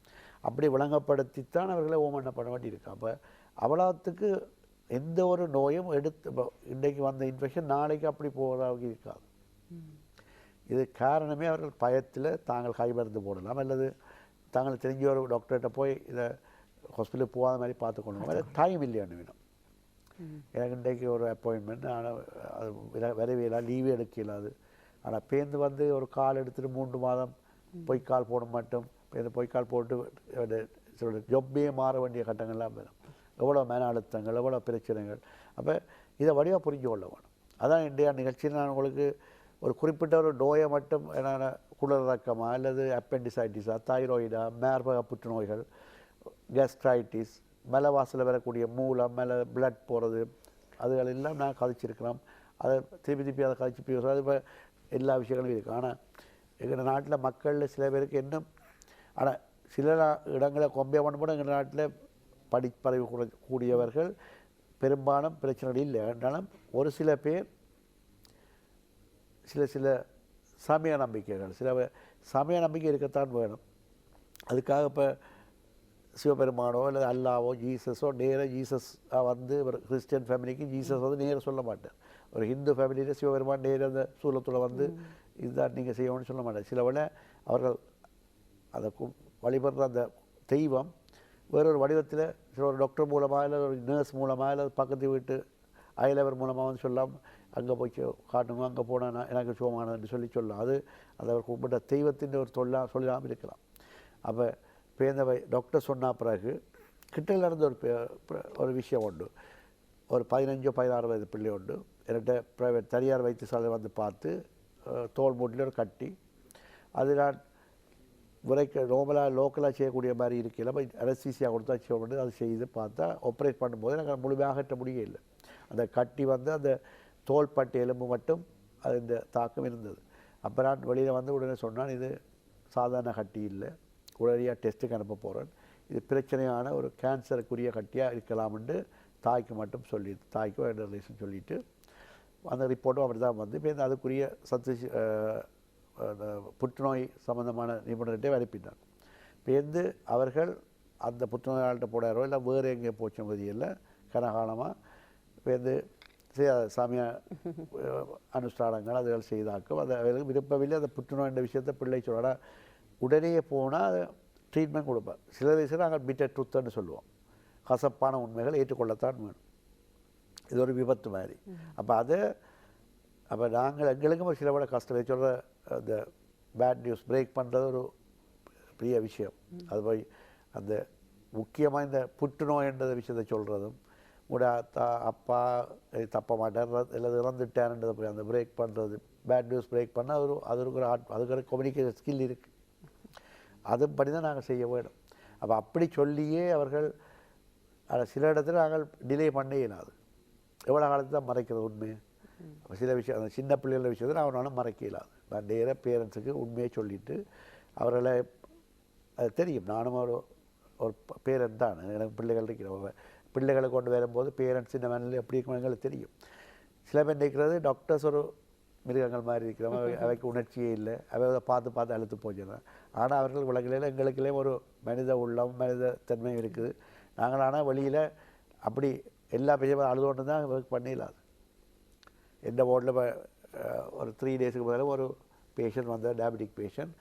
Speaker 2: அப்படி விளங்கப்படுத்தித்தான் அவர்களை ஓமண்ண பண்ண வேண்டி இருக்கு. அப்போ அவ்வளோத்துக்கு எந்த ஒரு நோயும் எடுத்து இன்றைக்கு வந்த இன்ஃபெக்ஷன் நாளைக்கு அப்படி போகிறதாக இருக்காது. இது காரணமே அவர்கள் பயத்தில் தாங்கள் கை மருந்து போடலாம், அல்லது தாங்கள் தெரிஞ்ச ஒரு டாக்டர்கிட்ட போய் இதை ஹாஸ்பிட்டலுக்கு போகாத மாதிரி பார்த்துக்கொண்டு அது டைம் இல்லையான்னு வேணும். எனக்கு இன்றைக்கு ஒரு அப்பாயின்மெண்ட், ஆனால் அது வரவேலாம், லீவே எடுக்க இல்லாது. ஆனால் பேருந்து வந்து ஒரு கால் எடுத்துகிட்டு 3 மாதம் பொய்க்கால் போட மாட்டோம். இந்த பொய்க்கால் போட்டு ஜொப்பே மாற வேண்டிய கட்டங்கள்லாம் வரும். எவ்வளோ மன அழுத்தங்கள், எவ்வளோ பிரச்சனைகள். அப்போ இதை வடிவாக புரிஞ்சு கொள்ள வேணும். அதான் இன்றைய நிகழ்ச்சியில் நான் உங்களுக்கு ஒரு குறிப்பிட்ட ஒரு நோயை மட்டும் என்னென்ன குளிரக்கமா அல்லது அப்பெண்டிசைட்டிஸா, தைராய்டா, மார்பக புற்றுநோய்கள், கேஸ்ட்ரைட்டிஸ், மேலே வாசலில் வரக்கூடிய மூலம், மேலே பிளட் போகிறது, அதுகளெல்லாம் நான் கதைச்சிருக்கிறோம். அதை திருப்பி அதை கதைச்சி பேசுகிறோம். அது இப்போ எல்லா விஷயங்களும் இருக்குது. ஆனால் எங்கள் நாட்டில் மக்களில் சில பேருக்கு இன்னும், ஆனால் சில இடங்களை கொம்பே பண்ண கூட எங்கள் நாட்டில் படிப்பறிவு கூடியவர்கள் பெரும்பாலும் பிரச்சனைகள் இல்லை. என்றாலும் ஒரு சில பேர் சில சமய நம்பிக்கைகள், சமய நம்பிக்கை இருக்கத்தான் வேணும். அதுக்காக இப்போ சிவபெருமானோ அல்லது அல்லாவோ ஜீசஸோ நேராக ஜீசஸ் வந்து ஒரு கிறிஸ்டியன் ஃபேமிலிக்கு ஜீசஸ் வந்து நேராக சொல்ல மாட்டார். ஒரு ஹிந்து ஃபேமிலியில் சிவபெருமான் நேராக அந்த சூலத்தில் வந்து இதுதான் நீங்கள் செய்யணும்னு சொல்ல மாட்டார். சில வேளை அவர்கள் அதை வழிபடுற அந்த தெய்வம் வேறொரு வடிவத்தில் சில ஒரு டாக்டர் மூலமாக இல்லை ஒரு நர்ஸ் மூலமாக இல்லை பக்கத்து வீட்டு அயலவர் மூலமாக வந்து சொல்லலாம், அங்கே போய் காட்டுங்க, அங்கே போனால் எனக்கு சுகமானதுன்னு சொல்லலாம். அது அவர் கூப்பிட்ட தெய்வத்தின் ஒரு சொல்லாமல் இருக்கலாம். அப்போ பேந்த டாக்டர் சொன்ன பிறகு கிட்டல இருந்து ஒரு விஷயம் உண்டு. ஒரு 15-16 வயது பிள்ளை உண்டு. என்கிட்ட ப்ரைவேட் தனியார் வைத்தியசாலை வந்து பார்த்து தோல் மூட்டில் ஒரு கட்டி, அது நான் நார்மலாக லோக்கலாக செய்யக்கூடிய மாதிரி இருக்கையில் அனஸ்தீசியா கொடுத்தா செய்ய அது செய்து பார்த்தா ஆப்ரேட் பண்ணும்போது எனக்கு முழுமையாக அகற்ற முடியல. அந்த கட்டி வந்து அந்த தோள்பட்டை எலும்பு மட்டும் அது இந்த தாக்கம் இருந்தது. அப்போ நான் வெளியில் வந்து உடனே சொன்னான், இது சாதாரண கட்டி இல்லை, உடனடியாக டெஸ்ட்டுக்கு அனுப்ப போகிறேன், இது பிரச்சனையான ஒரு கேன்சருக்குரிய கட்டியாக இருக்கலாம்னு தாய்க்கு மட்டும் தாய்க்கும் ரிலேஷன் சொல்லிவிட்டு அந்த ரிப்போர்ட்டும் அப்படி தான் வந்து இப்போ அதுக்குரிய புற்றுநோய் சம்பந்தமான நிபுணர்கிட்டே அனுப்பினாங்க. பேருந்து அவர்கள் அந்த புற்றுநோயாளர்கிட்ட போடாரோ இல்லை வேறு எங்கே போச்ச மதியில் கனகாலமாக பேருந்து சாமிய அனுஷ்டானங்கள் அதுகள் செய்தாக்கும். அது அவர்களுக்கு விருப்பமில்லை. அந்த புற்றுநோய் என்ற விஷயத்தை பிள்ளை சொல்ல உடனே போனால் அதை ட்ரீட்மெண்ட் கொடுப்பார். சில வயசில் நாங்கள் பிட்டர் ட்ரூத்துன்னு சொல்லுவோம். கசப்பான உண்மைகளை ஏற்றுக்கொள்ளத்தான் வேணும். இது ஒரு விபத்து மாதிரி. அப்போ நாங்கள் எங்களுக்கும் ஒரு சில விட கஷ்டம் சொல்கிற அந்த பேட் நியூஸ் பிரேக் பண்ணுறது ஒரு பெரிய விஷயம். அது போய் அந்த முக்கியமாக இந்த புற்றுநோய்ன்ற விஷயத்தை சொல்கிறதும் உங்களோட அப்பா தப்ப மாட்டார் இல்லை இறந்துட்டார்ன்றதை போய் அந்த பிரேக் பண்ணுறது, பேட் நியூஸ் பிரேக் பண்ணால் அதுக்கு ஒரு கம்யூனிகேஷன் ஸ்கில் இருக்குது. அதுபடி தான் நாங்கள் செய்ய வேணும். அப்போ அப்படி சொல்லியே அவர்கள் சில இடத்துல நாங்கள் டிலே பண்ணே இல்லாது. எவ்வளோ காலத்தில் தான் மறைக்கிறது உண்மை. சில விஷயம் அந்த சின்ன பிள்ளைகள விஷயத்தை அவனாலும் மறைக்க இல்லாது. நான் நேராக பேரண்ட்ஸுக்கு உண்மையை சொல்லிவிட்டு அவர்களை அது தெரியும். நானும் ஒரு பேரண்ட் தான், எனக்கு பிள்ளைகள் இருக்கிற பிள்ளைகளை கொண்டு வரும்போது பேரண்ட்ஸ் இந்த மனநிலை எப்படி இருக்கும் எங்களுக்கு தெரியும். சில பேர் நிற்கிறது டாக்டர்ஸ் ஒரு மிருகங்கள் மாதிரி இருக்கிறவங்க, அவைக்கு உணர்ச்சியே இல்லை, அவை பார்த்து அழுத்து போச்சுன்னா. ஆனால் அவர்கள் உலகில் எங்களுக்குள்ளே ஒரு மனித உள்ளம் மனித தன்மை இருக்குது. நாங்கள் ஆனால் வெளியில் அப்படி எல்லா பேரும் அழுதோண்டு தான் ஒர்க் பண்ணிடலாது. எந்த வார்டில் ஒரு 3 டேஸுக்கு முதல்ல ஒரு பேஷண்ட் வந்த டயபெட்டிக் பேஷண்ட்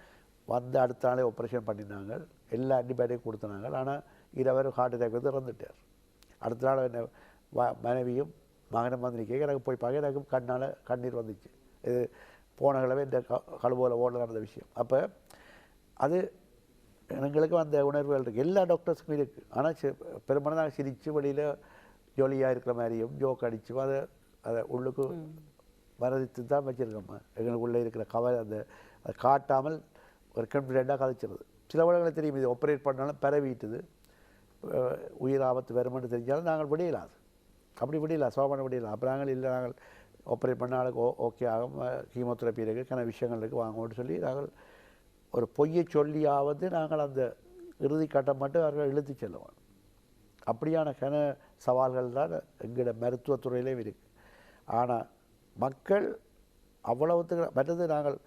Speaker 2: வந்து அடுத்த நாளே ஆப்ரேஷன் பண்ணினாங்க, எல்லா ஆன்டிபயோட்டிக் கொடுத்தாங்க. ஆனால் இரவர் ஹார்ட் அட்டாக் வந்து இறந்துட்டார். அடுத்த நாள் என்ன மனைவியும் மகனும் வந்து நிற்க எனக்கு போய் பார்க்க எனக்கு கண்ணீர் வந்துச்சு. இது போன கிழமை இந்த கழுவோல ஓடல நடந்த விஷயம். அப்போ அது எங்களுக்கும் அந்த உணர்வுகள் இருக்குது, எல்லா டாக்டர்ஸுக்கும் இருக்குது. ஆனால் பெரும்பாலும் நாங்கள் சிரித்து வெளியில் ஜோலியாக இருக்கிற மாதிரியும் ஜோக் அடிச்சும் அதை உள்ளுக்கு மறதித்து தான் வச்சுருக்கோம்மா. எங்களுக்குள்ளே இருக்கிற கவலை அதை காட்டாமல் ஒரு கான்ஃபிடெண்ட்டாக கதைச்சிருது. சில உலகங்களை தெரியும், இது ஆப்ரேட் பண்ணாலும் பரவிட்டுது, உயிர் ஆபத்து வருமென்று தெரிஞ்சாலும் நாங்கள் விடையிலாது. அப்படி விடையில சோபனை விடையில. அப்போ நாங்கள் இல்லை, நாங்கள் ஆப்ரேட் பண்ண ஆளுக்கு ஓகே ஆகும், கீமோதெரப்பி இருக்குது, கன விஷயங்கள் இருக்குது, வாங்கன்னு சொல்லி நாங்கள் ஒரு பொய்யை சொல்லியாவது நாங்கள் அந்த இறுதி கட்டம் மட்டும் அவர்கள் இழுத்து செல்லுவோம். அப்படியான கன சவால்கள் தான் எங்களோட மருத்துவத்துறையிலேயும் இருக்குது. ஆனால் மக்கள் அவ்வளவுத்துக்கு மற்றது நாங்கள்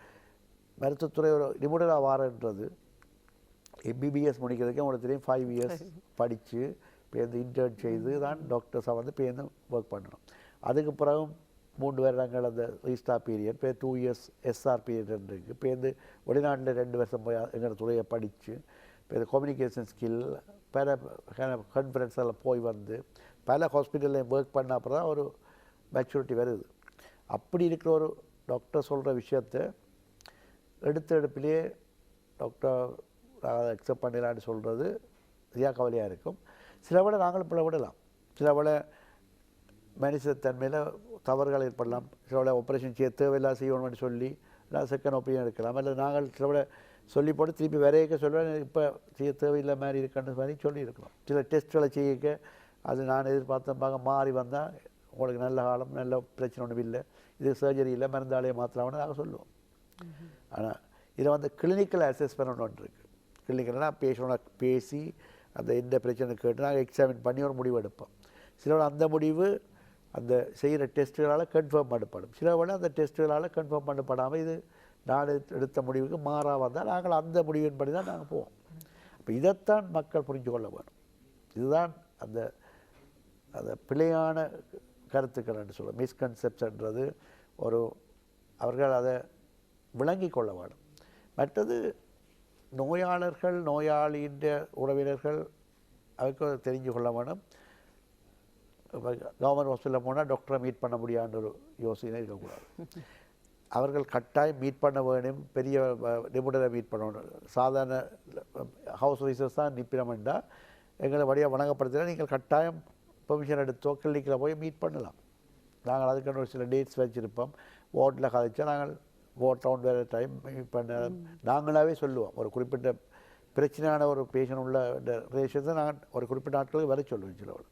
Speaker 2: மருத்துவத்துறை ஒரு நிபுணராக வாரன்றது எம்பிபிஎஸ் முடிக்கிறதுக்கே உங்களுக்கு தெரியும் 5 இயர்ஸ் படித்து பேருந்து இன்டர்ன் செய்து தான் டாக்டர்ஸாக வந்து பேருந்து ஒர்க் பண்ணணும். அதுக்கு பிறகு 3 வருடங்கள் அந்த ரீஸ்டார் பீரியட், 2 இயர்ஸ் எஸ்ஆர் பீரியட் இருக்குது. பேருந்து வெளிநாட்டில் 2 வருஷம் போய் எங்களோட துறையை படித்து இப்போ கம்யூனிகேஷன் ஸ்கில் பல கான்ஃபரன்ஸில் போய் வந்து பல ஹாஸ்பிட்டலில் ஒர்க் பண்ண அப்புறம் தான் ஒரு மெச்சூரிட்டி வருது. அப்படி இருக்கிற ஒரு டாக்டர் சொல்கிற விஷயத்தை எடுப்பிலேயே டாக்டர் அக்செப்ட் பண்ணிடலான்னு சொல்கிறது சரியாக கவலையாக இருக்கும். சில விட நாங்களும் பிள்ளை விடலாம், சில விட மனுஷத்தன்மையில் தவறுகள் ஏற்படலாம், சில விட ஆப்ரேஷன் செய்ய தேவையில்லா செய்யணும்னு சொல்லி நான் செகண்ட் ஒப்பீனியன் எடுக்கலாம். இல்லை நாங்கள் சில விட சொல்லி போட்டு திருப்பி வரையக்க சொல்லுவேன் இப்போ செய்ய தேவையில்லை மாதிரி இருக்குன்னு மாதிரி சொல்லியிருக்கலாம். சில டெஸ்ட்களை செய்யக்க அது நான் எதிர்பார்த்த மாறி வந்தால் உங்களுக்கு நல்ல காலம், நல்ல பிரச்சனை ஒன்றும் இல்லை, இது சர்ஜரி இல்லை, மருந்தாலையை மாற்றலாம்னு நாங்கள் சொல்லுவோம். ஆனால் இதில் வந்து கிளினிக்கல் அசஸ்மெண்ட் ஒன்று இருக்குது. கிளினிக்கல்னால் பேஷண்டோட பேசி அந்த எந்த பிரச்சனை கேட்டு நாங்கள் எக்ஸாமின் பண்ணி ஒரு முடிவு எடுப்போம். சிலவோட அந்த முடிவு அந்த செய்கிற டெஸ்ட்டுகளால் கன்ஃபார்ம் பண்ணப்படும், சிலவோட அந்த டெஸ்ட்டுகளால் கன்ஃபார்ம் பண்ணப்படாமல் இது நான் எடுத்த முடிவுக்கு மாறாக வந்தால் நாங்கள் அந்த முடிவின்படி தான் நாங்கள் போவோம். அப்போ இதைத்தான் மக்கள் புரிஞ்சு கொள்ள வேணும். இதுதான் அந்த அந்த பிழையான கருத்துக்கள் என்று சொல்லுவோம், மிஸ்கன்செப்ஷன்றது ஒரு அவர்கள் அதை விளங்கி கொள்ள வேணும். மற்றது நோயாளர்கள், நோயாளியின் உறவினர்கள் அவருக்கு தெரிஞ்சு கொள்ள வேணும். இப்போ கவர்மெண்ட் ஹாஸ்பிட்டலில் போனால் டாக்டரை மீட் பண்ண முடியாத ஒரு யோசனை இருக்கக்கூடாது. அவர்கள் கட்டாயம் மீட் பண்ண வேணும், பெரிய நிபுணரை மீட் பண்ணணும். சாதாரண ஹவுஸ் வைசர்ஸ் தான் நிற்பினமெண்டா எங்களை வழியாக வழங்கப்படுத்தினா நீங்கள் கட்டாயம் பெர்மிஷன் எடுத்தோ கிளினிக்கில் போய் மீட் பண்ணலாம். நாங்கள் அதுக்கான ஒரு சில டேட்ஸ் வச்சுருப்போம். வார்டில் கதைச்சா நாங்கள் வார்ட் ரவுண்ட் வேறு டைம் மீட் பண்ண நாங்களாகவே சொல்லுவோம். ஒரு குறிப்பிட்ட பிரச்சனையான ஒரு பேஷண்ட் உள்ள ரிலேஷன்ஸை நாங்கள் ஒரு குறிப்பிட்ட நாட்களுக்கு வர சொல்லுவோம். சிலவோட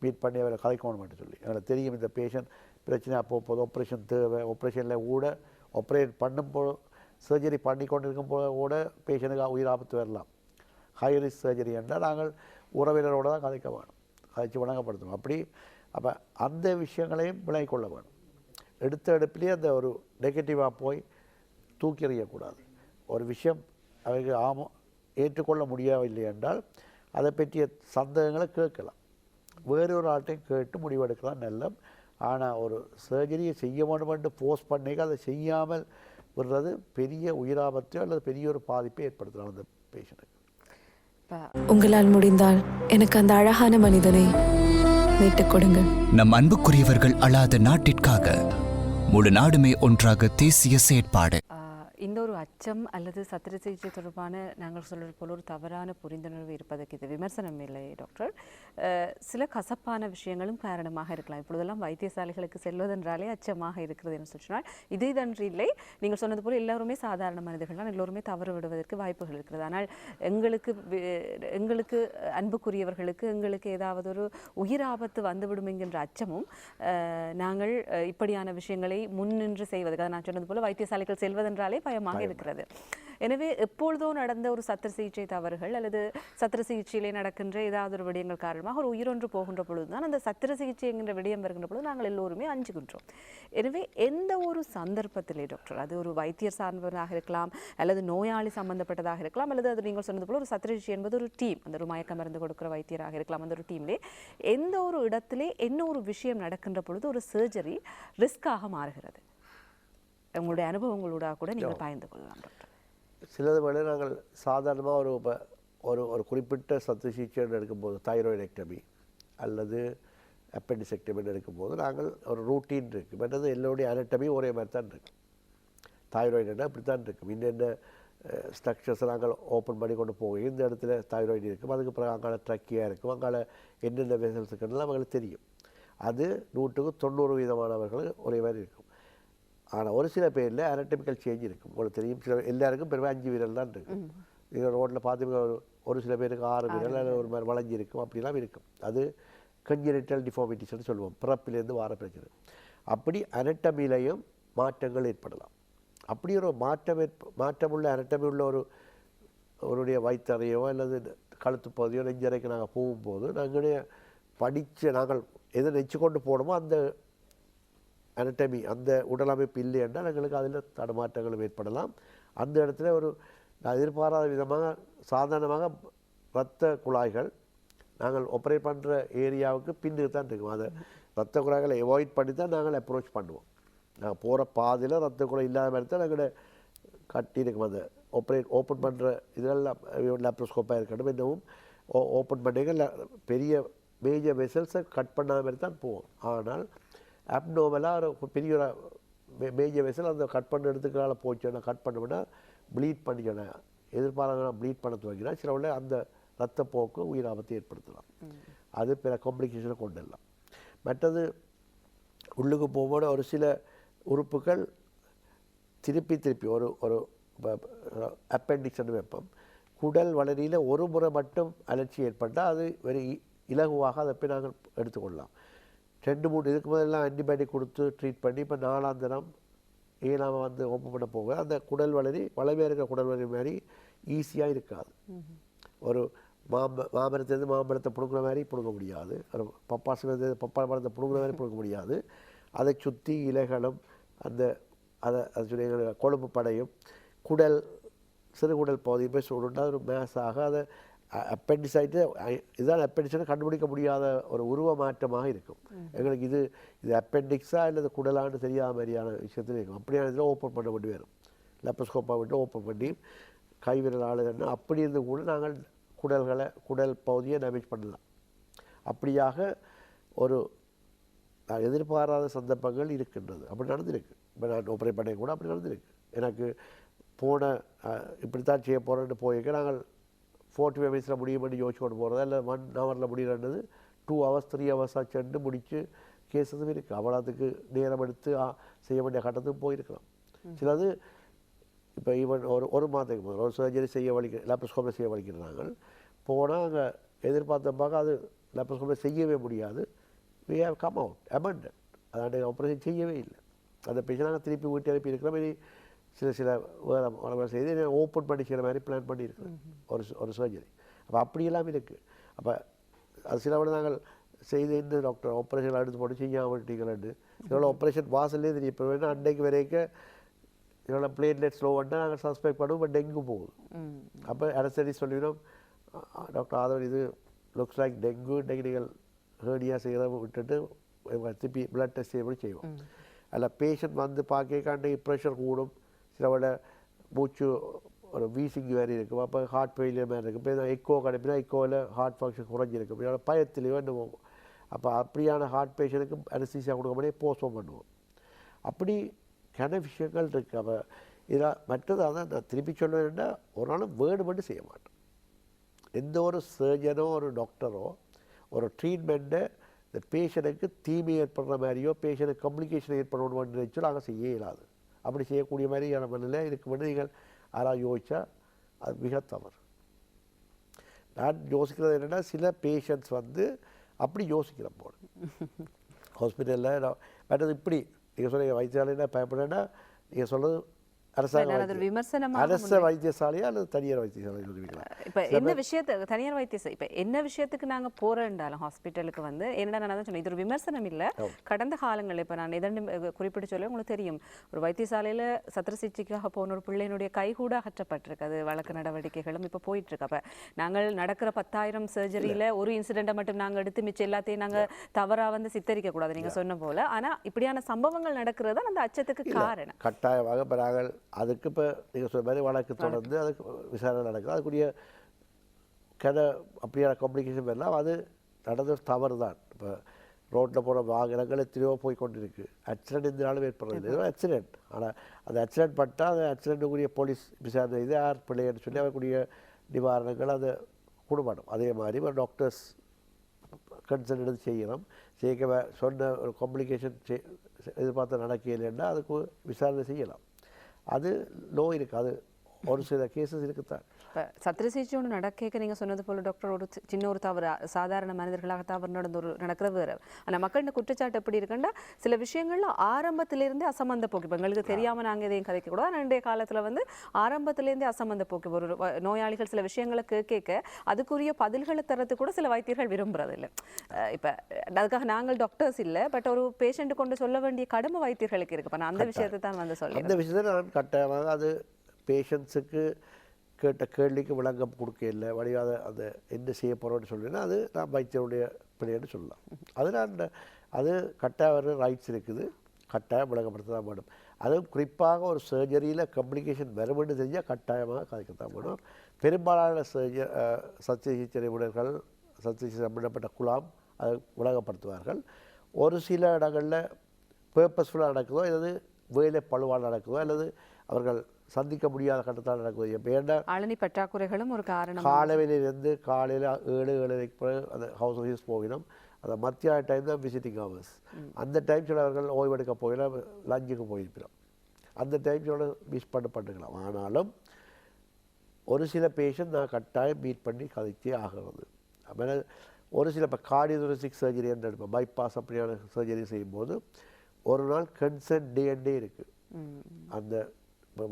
Speaker 2: மீட் பண்ணி அவரை கதைக்கணும் மட்டும் சொல்லி எங்களுக்கு தெரியும் இந்த பேஷண்ட் பிரச்சனை போகும்போது ஆப்ரேஷன் தேவை, ஆப்ரேஷனில் கூட ஆப்ரேட் பண்ணும்போது சர்ஜரி பண்ணி கொண்டு இருக்கும்போது கூட பேஷண்ட்டுக்கு உயிர் ஆபத்து வரலாம். ஹை ரிஸ்க் சர்ஜரி என்றால் நாங்கள் உறவினரோடு தான் கதைக்க வேணும், கதைச்சி வழங்கப்படுத்தணும். அப்படி அப்போ அந்த விஷயங்களையும் விளங்கிக் கொள்ள வேணும். எடுப்பிலேயே அந்த ஒரு நெகட்டிவாக போய் தூக்கி எறியக்கூடாது. ஒரு விஷயம் அவருக்கு ஏற்றுக்கொள்ள முடியவில்லை என்றால் அதை பற்றிய சந்தேகங்களை கேட்கலாம், வேறொரு ஆட்டையும் கேட்டு முடிவெடுக்கலாம் நல்ல. ஆனால் ஒரு சர்ஜரியை செய்ய வேண்டுமென்று போஸ்ட் பண்ணிக்க அதை செய்யாமல் விடுறது பெரிய உயிராபத்தையோ அல்லது பெரிய ஒரு பாதிப்பை ஏற்படுத்தலாம் அந்த பேஷண்ட்டுக்கு.
Speaker 3: உங்களால் முடிந்தால் எனக்கு அந்த அழகான மனிதனை மீட்டுக் கொடுங்கள்.
Speaker 4: நம் அன்புக்குரியவர்கள் அழாத நாட்டிற்காக முழு நாடுமே ஒன்றாக தேசிய செயற்பாடு.
Speaker 1: இந்த ஒரு அச்சம் அல்லது சத்திர சிகிச்சை தொடர்பான நாங்கள் சொல்வது போல ஒரு தவறான புரிந்துணர்வு இருப்பதற்கு இது விமர்சனம் இல்லை டாக்டர். சில கசப்பான விஷயங்களும் காரணமாக இருக்கலாம். இப்பொழுதெல்லாம் வைத்தியசாலைகளுக்கு செல்வதென்றாலே அச்சமாக இருக்கிறது என்று சொன்னால் இது இதன்று இல்லை. நீங்கள் சொன்னது போல் எல்லோருமே சாதாரண மனிதர்கள், எல்லோருமே தவறு விடுவதற்கு வாய்ப்புகள் இருக்கிறது. ஆனால் எங்களுக்கு அன்புக்குரியவர்களுக்கு எங்களுக்கு ஏதாவது ஒரு உயிர் ஆபத்து வந்துவிடும் என்கின்ற அச்சமும் நாங்கள் இப்படியான விஷயங்களை முன்னின்று செய்வதற்கு, நான் சொன்னது போல வைத்தியசாலைகள் செல்வதென்றாலே பயமாக இருக்கிறது. எனவே எப்பொழுதோ நடந்த ஒரு சத்திர சிகிச்சை தவறுகள் அல்லது சத்திர சிகிச்சையிலே நடக்கின்ற ஏதாவது ஒரு விடயங்கள் காரணமாக ஒரு உயிரொன்று போகின்ற பொழுதுதான் அந்த சத்திர சிகிச்சை என்கின்ற விடயம் வருகின்ற பொழுது நாங்கள் எல்லோருமே அஞ்சுகின்றோம். எனவே எந்த ஒரு சந்தர்ப்பத்திலே டாக்டர், அது ஒரு வைத்தியர் சார்ந்தவராக இருக்கலாம் அல்லது நோயாளி சம்பந்தப்பட்டதாக இருக்கலாம் அல்லது அது நீங்கள் சொன்னது போல ஒரு சத்திர சிகிச்சை என்பது ஒரு டீம், அந்த ஒரு மயக்க மருந்து கொடுக்கிற வைத்தியராக இருக்கலாம், அந்த ஒரு டீம்லே எந்த ஒரு இடத்திலே என்ன ஒரு விஷயம் நடக்கின்ற பொழுது ஒரு சர்ஜரி ரிஸ்காக மாறுகிறது, உங்களுடைய அனுபவங்களோட கூட நீங்கள் பகிர்ந்து கொள்ளலாம் டாக்டர்.
Speaker 2: சிலது வேலை நாங்கள் சாதாரணமாக ஒரு குறிப்பிட்ட சத்து சிகிச்சை எடுக்கும்போது தைராய்டெக்டமி அல்லது அப்பெண்டிசெக்டமி எடுக்கும்போது நாங்கள் ஒரு ரூட்டீன் இருக்குது. மற்றது எல்லோருடைய அனட்டமி ஒரே மாதிரி தான் இருக்குது. தைராய்டுனா அப்படி தான் இருக்கும். இன்னென்ன ஸ்ட்ரக்சர்ஸை நாங்கள் ஓப்பன் பண்ணி கொண்டு போவோம், இந்த இடத்துல தைராய்டு இருக்கும், அதுக்கு பிறகு அங்கால ட்ரக்கியாக இருக்கும், அங்கால என்னென்ன வெசல்ஸ் இருக்குன்னு அவங்களுக்கு தெரியும். அது 100% ஒரே மாதிரி இருக்கும். ஆனால் ஒரு சில பேரில் அனட்டமிக்கல் சேஞ்ச் இருக்கும், உங்களுக்கு தெரியும். சில எல்லாருக்கும் பெருமை 5 விரல் தான் இருக்கும். நீங்கள் ரோட்டில் பார்த்து ஒரு சில பேருக்கு 6 விரல் அல்லது ஒரு மாதிரி வளைஞ்சி இருக்கும், அப்படிலாம் இருக்கும். அது கன்ஜெனிட்டல் டிஃபார்மிட்டிஸ்ன்னு சொல்லுவோம், பிறப்பிலேருந்து வார பிரச்சனை. அப்படி அனட்டமிலையும் மாற்றங்கள் ஏற்படலாம். அப்படி ஒரு மாற்றமுள்ள அனட்டமி உள்ள ஒருடைய வயிற்றறையோ அல்லது கழுத்து பகுதியோ நெஞ்சறைக்கு நாங்கள் போகும்போது நாங்களுடைய நாங்கள் எதை நெச்சு கொண்டு போனோமோ அந்த அனட்டமி அந்த உடலமைப்பு இல்லை என்றால் எங்களுக்கு அதில் தடுமாற்றங்களும் ஏற்படலாம். அந்த இடத்துல எதிர்பாராத விதமாக சாதாரணமாக இரத்த குழாய்கள் நாங்கள் ஆப்ரேட் பண்ணுற ஏரியாவுக்கு பின்னுக்கு தான் இருக்கும். அதை இரத்த குழாய்களை அவாய்ட் பண்ணி தான் நாங்கள் அப்ரோச் பண்ணுவோம். நாங்கள் போகிற பாதையில் இரத்த குழாய் இல்லாத மாதிரி தான் நாங்கள் கட்டி இருக்கும். அந்த ஓப்பன் பண்ணுற இதெல்லாம் லேப்ரோஸ்கோப்பாக இருக்கட்டும் இன்னமும் ஓப்பன் பண்ணிங்க பெரிய மேஜர் வெசல்ஸை கட் பண்ணாத மாதிரி தான் போவோம். ஆனால் அப்னோமலாக ஒரு பெரிய மேஜர் வெசல் அந்த கட் பண்ண இடத்துக்குனால போச்சோன்னா கட் பண்ணோம்னா ப்ளீட் பண்ணிக்கணும். எதிர்பாராத ப்ளீட் பண்ண துவங்கினா சில உள்ள அந்த இரத்தப்போக்கு உயிர் ஆபத்தை ஏற்படுத்தலாம். அது பிற காம்ப்ளிகேஷனை கொண்டுடலாம். மற்றது உள்ளுக்கு போகும்போது ஒரு சில உறுப்புகள் திருப்பி ஒரு அப்பெண்டிக்ஸ்னு வைப்போம். குடல் வளரியில் ஒரு முறை மட்டும் அலர்ச்சி ஏற்பட்டால் அது வெறும் இலகுவாக அதை போய் நாங்கள் எடுத்துக்கொள்ளலாம். 2-3 இதுக்கு முதல்லாம் ஆன்டிபயோட்டிக் கொடுத்து ட்ரீட் பண்ணி இப்போ 4ஆம் தினம் நாம் ஓப்பன் பண்ண போக அந்த குடல் வளரி வளமையாக இருக்கிற குடல் வளரி மாதிரி ஈஸியாக இருக்காது. ஒரு மாமரத்துலேருந்து மாம்பழத்தை பிடுங்குற மாதிரி பிடுங்க முடியாது. ஒரு பப்பாசு பப்பாள மரத்தை பிடுங்குற மாதிரி பிடுங்க முடியாது. அதை சுற்றி இலைகளும் அதை சொல்லி கொழுப்பு படையும் குடல் சிறுகுடல் பகுதி போய் சொல்லுண்டா ஒரு மேஸாக அதை அப்பெண்டிசைட்டு இதுதான் அப்பெண்டிக்ஸ்னு கண்டுபிடிக்க முடியாத ஒரு உருவ மாற்றமாக இருக்கும். எங்களுக்கு இது அப்பெண்டிக்ஸா இல்லை குடலான்னு தெரியாத மாதிரியான விஷயத்தில் இருக்கும். அப்படியான இதில் ஓப்பன் பண்ண வேண்டி வரும். லேப்ரோஸ்கோப்பாக விட்டு ஓப்பன் பண்ணி கைவிரல் ஆளுகள்னா அப்படி இருந்து கூட நாங்கள் குடல் பகுதியை டேமேஜ் பண்ணலாம். அப்படியாக ஒரு எதிர்பாராத சந்தர்ப்பங்கள் இருக்கின்றது. அப்படி நடந்திருக்கு. இப்போ நான் ஆப்ரேட் பண்ண கூட அப்படி நடந்திருக்கு. எனக்கு இப்படித்தான் செய்ய போகிறேன்னு போயிருக்க நாங்கள் 45 மினிட்ஸில் முடியும் பண்ணி யோசிச்சு கொண்டு போகிறதா இல்லை 1 ஹவரில் முடியறது 2 ஹவர்ஸ் 3 ஹவர்ஸாக சென்று முடித்து கேஸும் இருக்குது. அவ்வளோத்துக்கு நேரம் எடுத்து செய்ய வேண்டிய கட்டத்துக்கு போயிருக்கலாம். சிலது இப்போ ஈவன் ஒரு மாதத்துக்கு முதல் ஒரு சர்ஜரி லேப்ரோஸ்கோப்பில் செய்ய வலிக்கிறாங்க. போனால் அங்கே எதிர்பார்த்தப்பாக அது லேப்ரோஸ்கோப்பில் செய்யவே முடியாது. we have come out abandoned. அதாண்டு ஆப்ரேஷன் செய்யவே இல்லை. அந்த பேஷண்ட் நாங்கள் திருப்பி வீட்டு அனுப்பி இருக்கிற மாதிரி சில வேறு செய்து ஓப்பன் பண்ணி செய்கிற மாதிரி பிளான் பண்ணியிருக்கிறோம் ஒரு சர்ஜரி. அப்போ அப்படியெல்லாம் இருக்குது. அப்போ அது சில விட நாங்கள் செய்து இந்த டாக்டர் ஆப்ரேஷன் எடுத்து போட்டு செய்யாமட்டீங்களாண்டு இதோட ஆப்ரேஷன் வாசல்லே தெரியும். இப்போ வேணால் அன்றைக்கு வரைக்கும் இதோட பிளேட்லெட் ஸ்லோ வந்துட்டு நாங்கள் சஸ்பெக்ட் பண்ணுவோம். இப்போ டெங்கு போகுது. அப்போ அரசடி சொல்லிவிடும் டாக்டர் ஆதவன் இது லுக்ஸ் லைக் டெங்கு நீங்கள் ஹேர்டியாக செய்கிறத விட்டுட்டு திருப்பி பிளட் டெஸ்ட் செய்யப்படி செய்வோம். அதில் பேஷண்ட் வந்து பார்க்காண்டு ப்ரெஷர் கூடும். சில விட மூச்சு ஒரு வீசிங் மாதிரி இருக்கும். அப்போ ஹார்ட் ஃபெயிலியர் மாதிரி இருக்கும். இப்போ எக்கோ கிடைப்பினா எக்கோவில் ஹார்ட் ஃபங்க்ஷன் குறைஞ்சிருக்கும். இதோட பயத்திலேயோ என்னமோ. அப்போ அப்படியான ஹார்ட் பேஷண்ட்டுக்கு அனஸ்தீசியா கொடுக்க முடியே போஸ்ட்போன் பண்ணுவோம். அப்படி விஷயங்கள் இருக்குது. அப்போ இதில் மற்றது அதான் நான் திருப்பி சொல்லுவேன்னா ஒரு நாளும் வேர்டு மட்டும் செய்ய மாட்டோம். எந்த ஒரு சர்ஜனோ ஒரு டாக்டரோ ஒரு ட்ரீட்மெண்ட்டை இந்த பேஷண்ட்டுக்கு தீமை ஏற்படுற மாதிரியோ பேஷண்ட்டுக்கு கம்ப்ளிகேஷன் ஏற்படணும்னு நினைச்சோ நாங்கள் செய்ய இயலாது. அப்படி செய்யக்கூடிய மாதிரியான மனநிலை இருக்குமென்று நீங்கள் யாராவது யோசிச்சா அது மிக தவறு. நான் யோசிக்கிறது என்னென்னா சில பேஷண்ட்ஸ் அப்படி யோசிக்கிறேன் போல ஹாஸ்பிட்டலில் மற்றது இப்படி நீங்கள் சொல்லுங்கள் வைத்தியசாலையில் பயப்படுறேன்னா நீங்கள் சொல்கிறது அரச வைத்தியசாலையா அல்லது தனியார் வைத்தியசாலை சொல்லுவீங்களா?
Speaker 1: இப்போ என்ன விஷயத்துக்கு தனியார் வைத்தியசாலை இப்போ என்ன விஷயத்துக்கு நாங்கள் போகிறோம்னாலும் ஹாஸ்பிட்டலுக்கு என்ன நான் தான் சொன்னேன், இது ஒரு விமர்சனம் இல்லை. கடந்த காலங்களில் இப்போ நான் இதன் குறிப்பிட்டு சொல்ல உங்களுக்கு தெரியும், ஒரு வைத்தியசாலையில் சத்திர சிகிச்சைக்காக போன ஒரு பிள்ளையினுடைய கை கூட அகற்றப்பட்டிருக்கு. அது வழக்கு நடவடிக்கைகளும் இப்போ போயிட்டுருக்கு. அப்போ நாங்கள் நடக்கிற 10,000 சர்ஜரியில் ஒரு இன்சிடெண்ட்டை மட்டும் நாங்கள் எடுத்து மிச்சம் எல்லாத்தையும் நாங்கள் தவறாக சித்தரிக்கக்கூடாது நீங்கள் சொன்ன போல். ஆனால் இப்படியான சம்பவங்கள் நடக்கிறது தான் அந்த அச்சத்துக்கு காரணம்.
Speaker 2: கட்டாயமாக நாங்கள் அதுக்கு இப்போ நீங்கள் சொல்ற மாதிரி வழக்கு தொடர்ந்து அதுக்கு விசாரணை நடக்குது. அதுக்குரிய அப்படியான காம்ப்ளிகேஷன் வரலாம். அது நடந்த தவறு தான். இப்போ ரோட்டில் போகிற வாகனங்கள் எத்தனையோ போய் கொண்டிருக்கு. ஆக்சிடென்ட் இந்த நாளும் ஏற்படுறது ஏதோ ஆக்சிடென்ட். ஆனால் அந்த ஆக்சிடென்ட் பட்டால் அந்த ஆக்சிடென்ட்டுக்குரிய போலீஸ் விசாரணை இது யார் பிள்ளைன்னு சொல்லி அவருக்குரிய நிவாரணங்கள் அதை கொடுக்கணும். அதே மாதிரி ஒரு டாக்டர்ஸ் கன்சல்ட் எடுத்து செய்யணும். சொன்ன ஒரு காம்ப்ளிகேஷன் எதிர்பார்த்து நடக்கலைன்னா அதுக்கு விசாரணை செய்யலாம். அது லோ இருக்குது. அது ஒரு சில கேசஸ் இருக்குத்தான்.
Speaker 1: இப்போ சத்திர சிகிச்சை ஒன்று நடக்க நீங்கள் சொன்னது போல் டாக்டர் ஒரு சின்ன ஒரு தவறு சாதாரண மனிதர்களாக தவறு நடக்கிறது வேறு. ஆனால் மக்களோட குற்றச்சாட்டு எப்படி இருக்குன்னா சில விஷயங்கள்ல ஆரம்பத்திலேருந்தே அசம்பந்த போக்கு. இப்போ எங்களுக்கு தெரியாமல் நாங்கள் எதையும் கதைக்கக்கூடாது. ஆனால் இன்றைய காலத்தில் வந்து ஆரம்பத்திலேருந்தே அசம்பந்த போக்கு. ஒரு நோயாளிகள் சில விஷயங்களை கேட்க அதுக்குரிய பதில்களை தரது கூட சில வைத்தியர்கள் விரும்புறது இல்லை. இப்போ அதுக்காக நாங்கள் டாக்டர்ஸ் இல்லை, பட் ஒரு பேஷண்ட் கொண்டு சொல்ல வேண்டிய கடமை வைத்தியர்களுக்கு இருக்கு. நான் அந்த விஷயத்தை தான் வந்து சொல்லுவேன்.
Speaker 2: அந்த விஷயத்தை நான் கட்டாயமாக அது பேஷண்ட்ஸுக்கு கேட்ட கேள்விக்கு விளக்கம் கொடுக்க இல்லை வழியாத அந்த என்ன செய்ய போகிறோன்னு சொல்லினா அது நான் வைத்தியருடைய பிள்ளைன்னு சொல்லலாம். அதில் அது கட்டாய ரைட்ஸ் இருக்குது, கட்டாயம் விளக்கப்படுத்த தான் வேணும். அதுவும் குறிப்பாக ஒரு சர்ஜரியில் கம்யூனிகேஷன் வரும்னு தெரிஞ்சால் கட்டாயமாக கதைக்கத்தான் வேணும். பெரும்பாலான சத்திய சிகிச்சை நிபுணர்கள் சத்திய சம்பந்தப்பட்ட குழாம் அதை விளங்கப்படுத்துவார்கள். ஒரு சில இடங்களில் பர்பஸ்ஃபுல்லாக நடக்குதோ அல்லது வேலை பழுவால் நடக்குதோ அல்லது அவர்கள் சந்திக்க முடியாத கட்டத்தால் நடக்குது. இப்போ ஏன்னா
Speaker 1: ஆளணி பற்றாக்குறைகளும் ஒரு காரணம்.
Speaker 2: காலையிலிருந்து காலையில் 7-7:30 அந்த ஹவுஸ் ஆஃபீஸ் போகணும். அந்த மத்தியான டைம் தான் விசிட்டிங் ஹவர்ஸ். அந்த டைம் சில அவர்கள் ஓய்வெடுக்க போகலாம், லஞ்சுக்கு போயிருக்கிறோம். அந்த டைம் சில மிஸ் பண்ணிக்கலாம். ஆனாலும் ஒரு சில பேஷண்ட் நான் கட்டாயம் மீட் பண்ணி கதைச்சே ஆகிறது. அப்போ ஒரு சில இப்போ கார்டியோதொராசிக் சர்ஜரி என்று எடுப்போம், பைபாஸ் அப்படியான சர்ஜரி செய்யும்போது ஒரு நாள் கன்சர்ன் டே இருக்குது. அந்த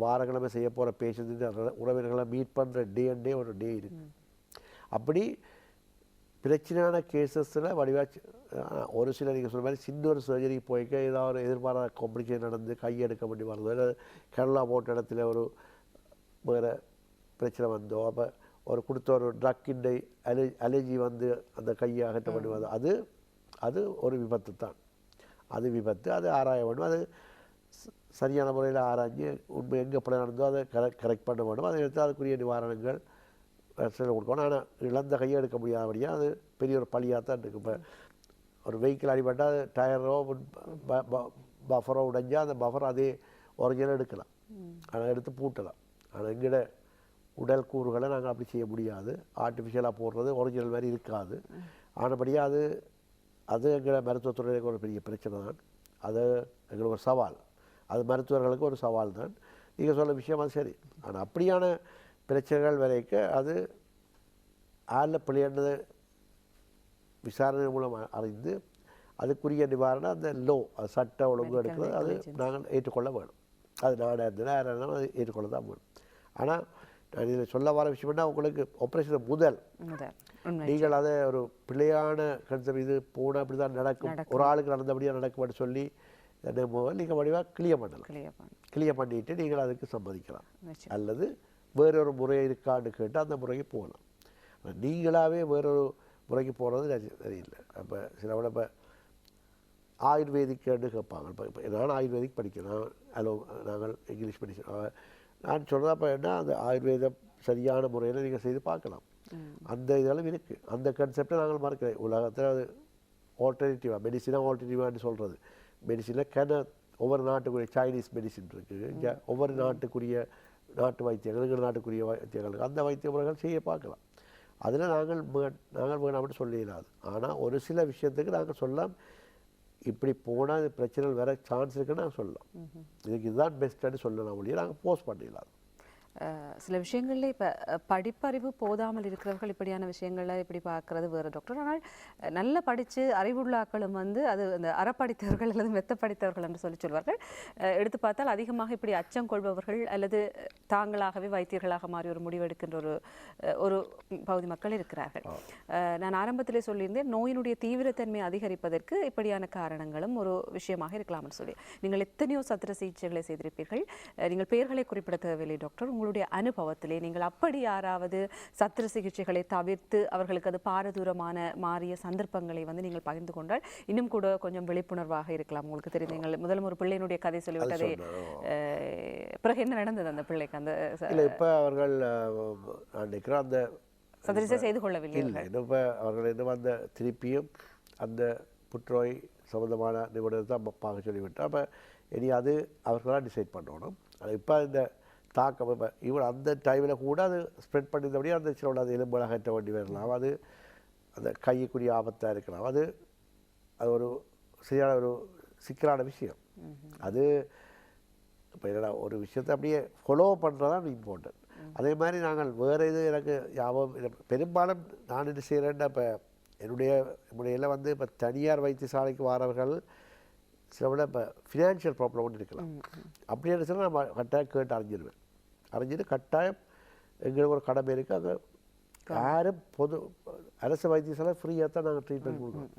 Speaker 2: வாரக்கிழமை செய்ய போகிற பேஷண்ட் உறவினர்களை மீட் பண்ணுற டே ஒரு டே இருக்குது. அப்படி பிரச்சனையான கேசஸில் வடிவாச்சு ஒரு சில நீங்கள் சொல்ல மாதிரி சின்ன ஒரு சர்ஜரி போய்க்க ஏதாவது எதிர்பாராத காம்ப்ளிகேஷன் நடந்து கையெடுக்க வேண்டி வருதோ இல்லை கேரளா போட்ட இடத்துல ஒரு வேறு பிரச்சனை வந்தோ அப்போ ஒரு கொடுத்த ஒரு ட்ரக்கின் அலர்ஜி வந்து அந்த கையை அகற்ற வேண்டி வந்தோ அது ஒரு விபத்து தான். அது விபத்து, அது ஆராய வேண்டும். அது சரியான முறையில் ஆராய்ஞ்சு உண்மை எங்கே பிள்ளை நடந்தோ அதை கரெக்ட் பண்ண வேண்டும். அதை எடுத்து அதுக்குரிய நிவாரணங்கள் கொடுக்கணும். ஆனால் இழந்த கையை எடுக்க முடியாதபடியாக அது பெரிய ஒரு பழியாக தான் இருக்குது. இப்போ ஒரு வெஹிக்கிள் அடிபட்டால் அது டயரோ பஃபரோ உடைஞ்சால் அந்த பஃபர் அதே ஒரிஜினல் எடுக்கலாம், ஆனால் எடுத்து பூட்டலாம். ஆனால் எங்கட உடல் கூறுகளை நாங்கள் அப்படி செய்ய முடியாது. ஆர்டிஃபிஷியலாக போடுறது ஒரிஜினல் மாதிரி இருக்காது. ஆனபடியாக அது எங்களை மருத்துவத்துறைக்கு ஒரு பெரிய பிரச்சனை தான். அது எங்களுக்கு ஒரு சவால். அது மருத்துவர்களுக்கு ஒரு சவால் தான். நீங்கள் சொல்ல விஷயம் அது சரி. ஆனால் அப்படியான பிரச்சனைகள் வரைக்கும் அது ஆளில் பிள்ளையானது விசாரணை மூலம் அறிந்து அதுக்குரிய நிவாரணம் அந்த அது சட்ட ஒழுங்கு எடுக்கிறது அது நாங்கள் ஏற்றுக்கொள்ள வேணும். அது நாடாக இருந்ததுன்னா யாராக இருந்தாலும் அது ஏற்றுக்கொள்ள தான் வேணும். ஆனால் நான் இதில் சொல்ல வர விஷயம்னா உங்களுக்கு ஆப்ரேஷன் முதல் நீங்கள் அதை ஒரு பிள்ளையான கன்செப்ட் இது போனால் அப்படி தான் நடக்கும், ஒரு ஆளுக்கு நடந்தபடியாக நடக்கும்னு சொல்லி நீங்கள் வடிவாக கிளியர் பண்ணிட்டு நீங்கள் அதுக்கு சம்மதிக்கலாம். அல்லது வேறொரு முறை இருக்கான்னு கேட்டு அந்த முறைக்கு போகலாம். நீங்களாகவே வேறொரு முறைக்கு போகிறது சரியில்லை. அப்போ சில விட இப்போ ஆயுர்வேதிக்குன்னு கேட்பாங்க. இப்போ நான் ஆயுர்வேதிக் படிக்கிறேன், நாங்கள் இங்கிலீஷ் படிக்கிறோம். நான் சொல்கிறேன் அப்போ என்ன அந்த ஆயுர்வேதம் சரியான முறையில் நீங்கள் செய்து பார்க்கலாம். அந்த இதெல்லாம் இருக்குது. அந்த கன்செப்டை நாங்கள் மறக்கிறேன். உலகத்தில் அது ஆல்டர்னேட்டிவாக மெடிசினாக ஆல்டர்னேட்டிவான்னு சொல்கிறது. மெடிசினில் ஒவ்வொரு நாட்டுக்குரிய சைனீஸ் மெடிசின் இருக்குது, இங்கே ஒவ்வொரு நாட்டுக்குரிய நாட்டு வைத்தியங்கள், எங்கள் நாட்டுக்குரிய வைத்தியங்கள், அந்த வைத்திய முறைகள் செய்ய பார்க்கலாம். அதில் நாங்கள் வேணாம்னு சொல்லிடாது. ஆனால் ஒரு சில விஷயத்துக்கு நாங்கள் சொல்லலாம், இப்படி போனால் பிரச்சனைகள் வர சான்ஸ் இருக்குன்னு நாங்கள் சொல்லலாம். இதுக்கு இதுதான் பெஸ்ட்டுன்னு சொல்லலாம் ஒழிய நாங்கள் போஸ்ட் பண்ணிடலாம்.
Speaker 1: சில விஷயங்களில் இப்போ படிப்பறிவு போதாமல் இருக்கிறவர்கள் இப்படியான விஷயங்களை இப்படி பார்க்குறது வேறு டாக்டர். ஆனால் நல்லா படித்து அறிவுள்ளாக்களும் வந்து அது அந்த அறப்படித்தவர்கள் அல்லது மெத்த படித்தவர்கள் என்று சொல்லுவார்கள். எடுத்து பார்த்தால் அதிகமாக இப்படி அச்சம் கொள்பவர்கள் அல்லது தாங்களாகவே வைத்தியர்களாக மாறி ஒரு முடிவெடுக்கின்ற ஒரு பகுதி மக்கள் இருக்கிறார்கள். நான் ஆரம்பத்திலே சொல்லியிருந்தேன், நோயினுடைய தீவிரத்தன்மை அதிகரிப்பதற்கு இப்படியான காரணங்களும் ஒரு விஷயமாக இருக்கலாம்னு சொல்லி. நீங்கள் எத்தனையோ சத்திர சிகிச்சைகளை செய்திருப்பீர்கள். நீங்கள் பெயர்களை குறிப்பிட தேவையில்லை டாக்டர். உங்களுடைய அனுபவத்திலே நீங்கள் அப்படி யாராவது சத்திர சிகிச்சைகளை தவிர்த்து அவர்களுக்கு அது பாரதூரமான மாறிய சந்தர்ப்பங்களை வந்து நீங்கள் பகிர்ந்து கொண்டால் இன்னும் கூட கொஞ்சம் விழிப்புணர்வாக இருக்கலாம். உங்களுக்கு தெரியும், நீங்கள் முதலும் ஒரு பிள்ளையினுடைய கதை சொல்லிவிட்டதே, பிறகு என்ன நடந்தது அந்த பிள்ளைக்கு? அந்த
Speaker 2: இப்போ அவர்கள் அந்த
Speaker 1: சத்திர செய்து கொள்ளவில்லை.
Speaker 2: இப்போ அவர்கள் இன்னும் அந்த திருப்பியும் அந்த புற்றுநோய் சம்பந்தமான நிபுணர் தான் பார்க்க சொல்லிவிட்டோம். அப்போ இனி அது அவர்களாக டிசைட் பண்ணணும். அது இப்போ இந்த தாக்கம் இப்போ இவன் அந்த டைமில் கூட அது ஸ்ப்ரெட் பண்ணியிருந்தபடியே அந்த சில அது எலும்புகளை அகற்ற வேண்டி வரலாம், அது அந்த கைக்குரிய ஆபத்தாக இருக்கலாம். அது ஒரு சரியான ஒரு சிக்கலான விஷயம். அது இப்போ என்னடா ஒரு விஷயத்தை அப்படியே ஃபாலோ பண்ணுறதான் இம்பார்ட்டன்ட். அதே மாதிரி நாங்கள் வேறு இது எனக்கு பெரும்பாலும் நான் இது செய்கிறேன்னா இப்போ என்னுடைய முறையில் வந்து இப்போ தனியார் வைத்தியசாலைக்கு வரவர்கள் சில விட இப்போ ஃபினான்ஷியல் ப்ராப்ளம் ஒன்று இருக்கலாம். அப்படி இருந்துச்சுன்னா நம்ம கட்டாயம் கேட்டு அறிஞ்சிட்டு கட்டாயம் எங்களுக்கு ஒரு கடமை இருக்குது. அங்கே யாரும் அரசு வைத்தியசாலை ஃப்ரீயாக தான் நாங்கள் ட்ரீட்மெண்ட் கொடுக்குறோம்.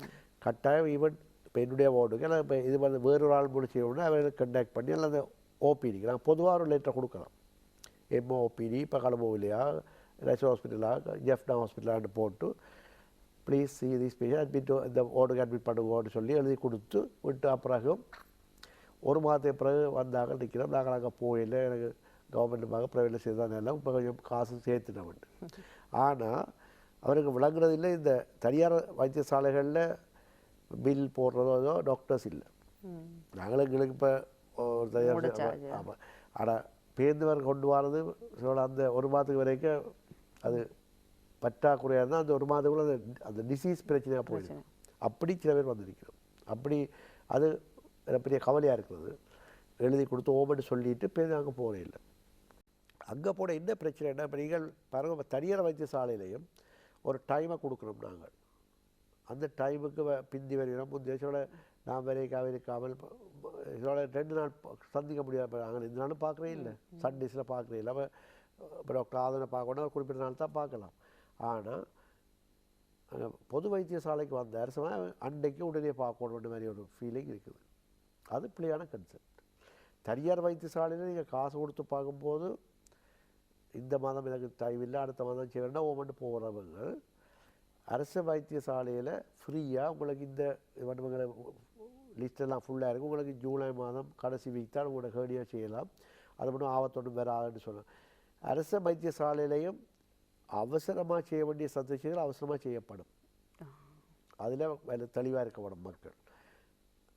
Speaker 2: கட்டாயம் ஈவன் இப்போ என்னுடைய வார்டுக்கு இல்லை இப்போ இது வந்து வேறொரு ஆள் முடிச்சோடனே அவங்களுக்கு கண்டாக்ட் பண்ணி அல்லது ஓபிடிக்கு நாங்கள் பொதுவாக ஒரு லெட்டர் கொடுக்கலாம். எம்ஓபிடி இப்போ கலமோவிலையா ரேஷன் ஹாஸ்பிட்டலா ஜெஃப்னா ஹாஸ்பிட்டலான்னு போட்டு please C these patient admit இந்த வார்டுக்கு அட்மிட் பண்ணுவோன்னு சொல்லி எழுதி கொடுத்து விட்டு அப்புறம் ஒரு மாதத்துக்கு பிறகு வந்தாங்க நிற்கிறோம். நாங்கள் அங்கே போயில எனக்கு கவர்மெண்ட்டுமாக ப்ரைவேட்டில் செய்தாங்க எல்லாம் இப்போ கொஞ்சம் காசு சேர்த்துனவன். ஆனால் அவருக்கு விளங்குறதில்லை இந்த தனியார் வைத்தியசாலைகளில் பில் போடுறதோ டாக்டர்ஸ் இல்லை. எங்களுக்கு இப்போ ஒரு தனியார் ஆமாம். ஆனால் பேருந்துவர் கொண்டு வரது அந்த ஒரு மாதத்துக்கு வரைக்கும் அது பற்றாக்குறையாக இருந்தால் அந்த ஒரு மாதத்துக்குள்ள அந்த டிசீஸ் பிரச்சனையாக போயிடும். அப்படி சில பேர் வந்திருக்கிறோம். அப்படி அது பெரிய கவலையாக இருக்கிறது. எழுதி கொடுத்து ஓமன்னு சொல்லிட்டு பேருந்து அங்கே போகிறே இல்லை. அங்கே போன என்ன பிரச்சனைனா இப்போ நீங்கள் பாருங்க தனியார் வைத்தியசாலையிலையும் ஒரு டைமை கொடுக்குறோம். நாங்கள் அந்த டைமுக்கு பிந்தி வருகிறோம். முந்தையோட நான் வரைக்காக இருக்காமல் இதோட 2 நாள் சந்திக்க முடியாது. நாங்கள் இந்த நாளும் பார்க்குறே இல்லை, சண்டேஸில் பார்க்குறே இல்லை. இப்போ டாக்டர் ஆதனை பார்க்கணும் ஒரு குறிப்பிட்ட நாள் தான் பார்க்கலாம். ஆனால் பொது வைத்தியசாலைக்கு வந்த அரசமாக அன்றைக்கு உடனே பார்க்கணுன்ற மாதிரி ஒரு ஃபீலிங் இருக்குது. அது பிள்ளையான கன்செப்ட். தனியார் வைத்தியசாலையில் நீங்கள் காசு கொடுத்து பார்க்கும்போது இந்த மாதம் எனக்கு டைம் இல்லை அடுத்த மாதம் செய்யணும்னா ஓமண்டு போகிறவங்க அரசு வைத்தியசாலையில் ஃப்ரீயாக உங்களுக்கு இந்த வண்டுமங்களை லிஸ்டெல்லாம் ஃபுல்லாக இருக்கும். உங்களுக்கு ஜூலை மாதம் கடைசி வீக் தான் உங்களோட ஹேர்டியாக செய்யலாம். அது மட்டும் ஆபத்தொன்றும் வேறு ஆகுன்னு சொல்லலாம். அரசு வைத்தியசாலையிலையும் அவசரமாக செய்ய வேண்டிய சந்தேகங்கள் அவசரமாக செய்யப்படும். அதில் தெளிவாக இருக்கப்படும் மக்கள்.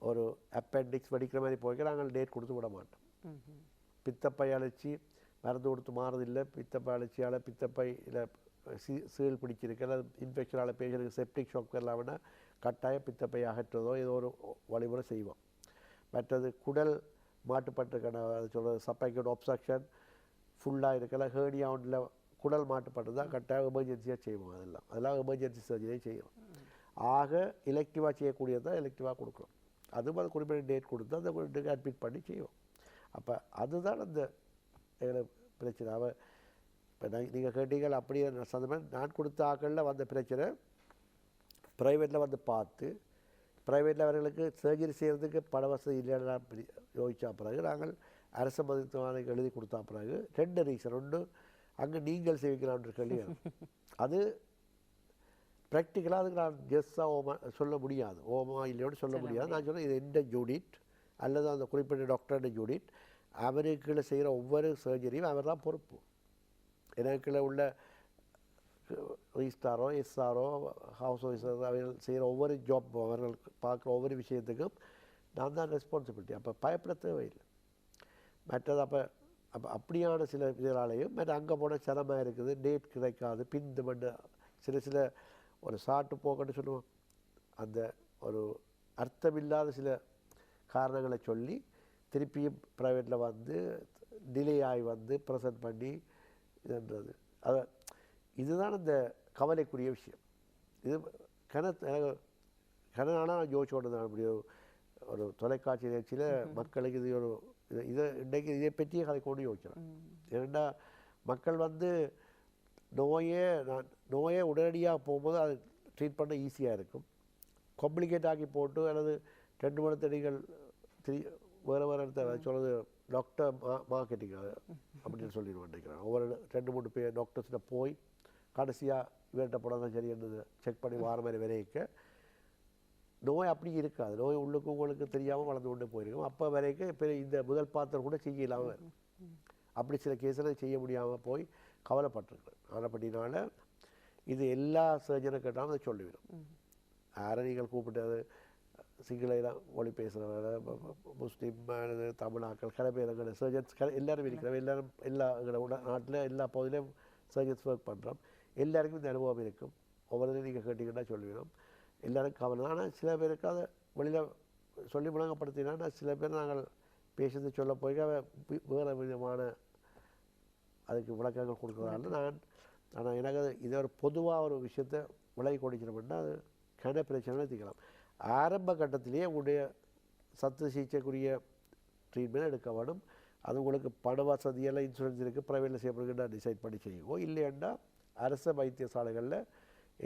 Speaker 2: ஒரு அப்பெண்டிக்ஸ் வெடிக்கிற மாதிரி போய்க்க நாங்கள் டேட் கொடுத்து விட மாட்டோம். பித்தப்பை அழைச்சி மருந்து கொடுத்து மாறதில்லை. பித்தப்பை அழைச்சியால் பித்தப்பையில் சீல் பிடிச்சிருக்கு அல்லது இன்ஃபெக்ஷனால் பேஷண்ட்டுக்கு செப்டிக் ஷாக் இல்லாமன்னா கட்டாயம் பித்தப்பை அகற்றுறதோ ஏதோ ஒரு வழிமுறை செய்வோம். மற்றது குடல் மாட்டுப்பட்டுக்கான அது சொல்கிறது சப்பைக்கோட ஒப்சக்ஷன் ஃபுல்லாக இருக்கல ஹேர்னியா ஒன்றில் குடல் மாட்டுப்பட்டு தான் கட்டாயம் எமர்ஜென்சியாக செய்வோம். அதெல்லாம் எமர்ஜென்சி சர்ஜரியை செய்வோம். ஆக எலெக்டிவாக செய்யக்கூடியது தான் எலெக்டிவாக கொடுக்குறோம். அதுவும் அது குறிப்பிட்ட டேட் கொடுத்து அந்த டேட்டுக்கு அட்மிட் பண்ணி செய்வோம். அப்போ அதுதான் அந்த பிரச்சனை. இப்போ நீங்கள் கேட்டீங்கள் அப்படியே சந்தமாக நான் கொடுத்த ஆக்களில் வந்த பிரச்சனை ப்ரைவேட்டில் வந்து பார்த்து ப்ரைவேட்டில் அவர்களுக்கு சர்ஜரி செய்கிறதுக்கு பண வசதி இல்லைன்னா யோசிச்சா பிறகு நாங்கள் அரசு மருத்துவமனைக்கு எழுதி கொடுத்தா பிறகு 2 ரீசன். ஒன்று அங்கே நீங்கள் செய்விக்கலாம்னு கேள்வி. அது ப்ராக்டிக்கலாக அதுக்கு நான் கெஸ்ஸாக சொல்ல முடியாது. ஓமா இல்லையோன்னு சொல்ல முடியாது. நான் சொன்னேன் இது எந்த யூனிட் அல்லது அந்த குறிப்பிட்ட டாக்டரோட யூனிட் அவருக்குள்ள செய்கிற ஒவ்வொரு சர்ஜரியும் அவர் தான் பொறுப்பு. எனக்குள்ள உள்ள ரீஸ்டாரோ எஸ்ஆரோ ஹவுஸ் ஆஃபீஸர் அவர்கள் செய்கிற ஒவ்வொரு ஜாப் அவர்கள் பார்க்குற ஒவ்வொரு விஷயத்துக்கும் நான் தான் ரெஸ்பான்சிபிலிட்டி. அப்போ பயப்பட தேவையில்லை. மற்றது அப்போ அப்படியான சில இதனாலையும் மற்ற அங்கே போனால் சிரமமாக இருக்குது, டேட் கிடைக்காது, பிந்து மண்டு சில ஒரு சாட்டு போக்கன்னு சொல்லுவோம். அந்த ஒரு அர்த்தமில்லாத சில காரணங்களை சொல்லி திருப்பியும் ப்ரைவேட்டில் வந்து டிலே ஆகி வந்து ப்ரெசன்ட் பண்ணி இதுன்றது இதுதான் இந்த கவலைக்குரிய விஷயம். இது கணனானால் ஜோதிச்சோடு தான் அப்படி ஒரு தொலைக்காட்சி நிகழ்ச்சியில் மக்களுக்கு இது ஒரு இதை இன்றைக்கு இதை பற்றியே கதை கொண்டு யோசிக்கிறேன். ஏன்னா மக்கள் வந்து நோயை உடனடியாக போகும்போது அது ட்ரீட் பண்ண ஈஸியாக இருக்கும். காம்ப்ளிகேட் ஆக்கி போட்டு அல்லது 2 மணி தடிகள் வேறு இடத்த சொல்கிறது டாக்டர் மார்க்கெட்டிங் அப்படின்னு சொல்லிடுவேன் நினைக்கிறேன். ஒவ்வொரு 2-3 பேர் டாக்டர்ஸ்கிட்ட போய் கடைசியாக இவர்கிட்ட போனால் தான் சரி என்னது செக் பண்ணி வார மாதிரி விரைக்க நோய் அப்படி இருக்காது. நோய் உள்ளுக்கு உங்களுக்கு தெரியாமல் வளர்ந்து கொண்டு போயிருக்கும். அப்போ வரைக்கும் இப்போ இந்த முதல் பாத்திரம் கூட செய்ய இல்லாமல் இருக்கும். அப்படி சில கேஸில் செய்ய முடியாமல் போய் கவலைப்பட்டிருக்கேன். ஆனப்படினால இது எல்லா சர்ஜனை கேட்டாலும் அதை சொல்லிவிடும். யாரை நீங்கள் கூப்பிட்டது சிங்கள மொழி பேசுகிறவங்க முஸ்லீம் தமிழாக்கள் சில பேர் எங்களோட சர்ஜன்ஸ் எல்லோரும் இருக்கிறோம். எல்லோரும் எல்லா எங்களோட நாட்டில் எல்லா பகுதியிலையும் சர்ஜன்ஸ் ஒர்க் பண்ணுறோம். எல்லாருக்கும் இந்த அனுபவம் இருக்கும். ஒவ்வொரு நீங்கள் கேட்டிங்கன்னா சொல்லிவிடும். எல்லோரும் கவனம். ஆனால் சில பேருக்கு அதை வெளியில் சொல்லி முழங்கப்படுத்தினா சில பேர் நாங்கள் பேசுறது சொல்ல போய் வேறு விதமான அதுக்கு விளக்கங்கள் கொடுக்குறதால ஆனால் எனக்கு இதை ஒரு பொதுவாக ஒரு விஷயத்தை விலகி கொடுக்கணும்னா அது கன பிரச்சனை தீர்க்கலாம். ஆரம்ப கட்டத்திலேயே உங்களுடைய சத்து சிகிச்சைக்குரிய ட்ரீட்மெண்ட் எடுக்க வேணும். அது உங்களுக்கு பண வசதியெல்லாம் இன்சூரன்ஸ் இருக்குது, ப்ரைவேட்டில் செய்யப்படுகின்ற டிசைட் பண்ணி செய்யுவோம். இல்லைன்னா அரசு வைத்தியசாலைகளில்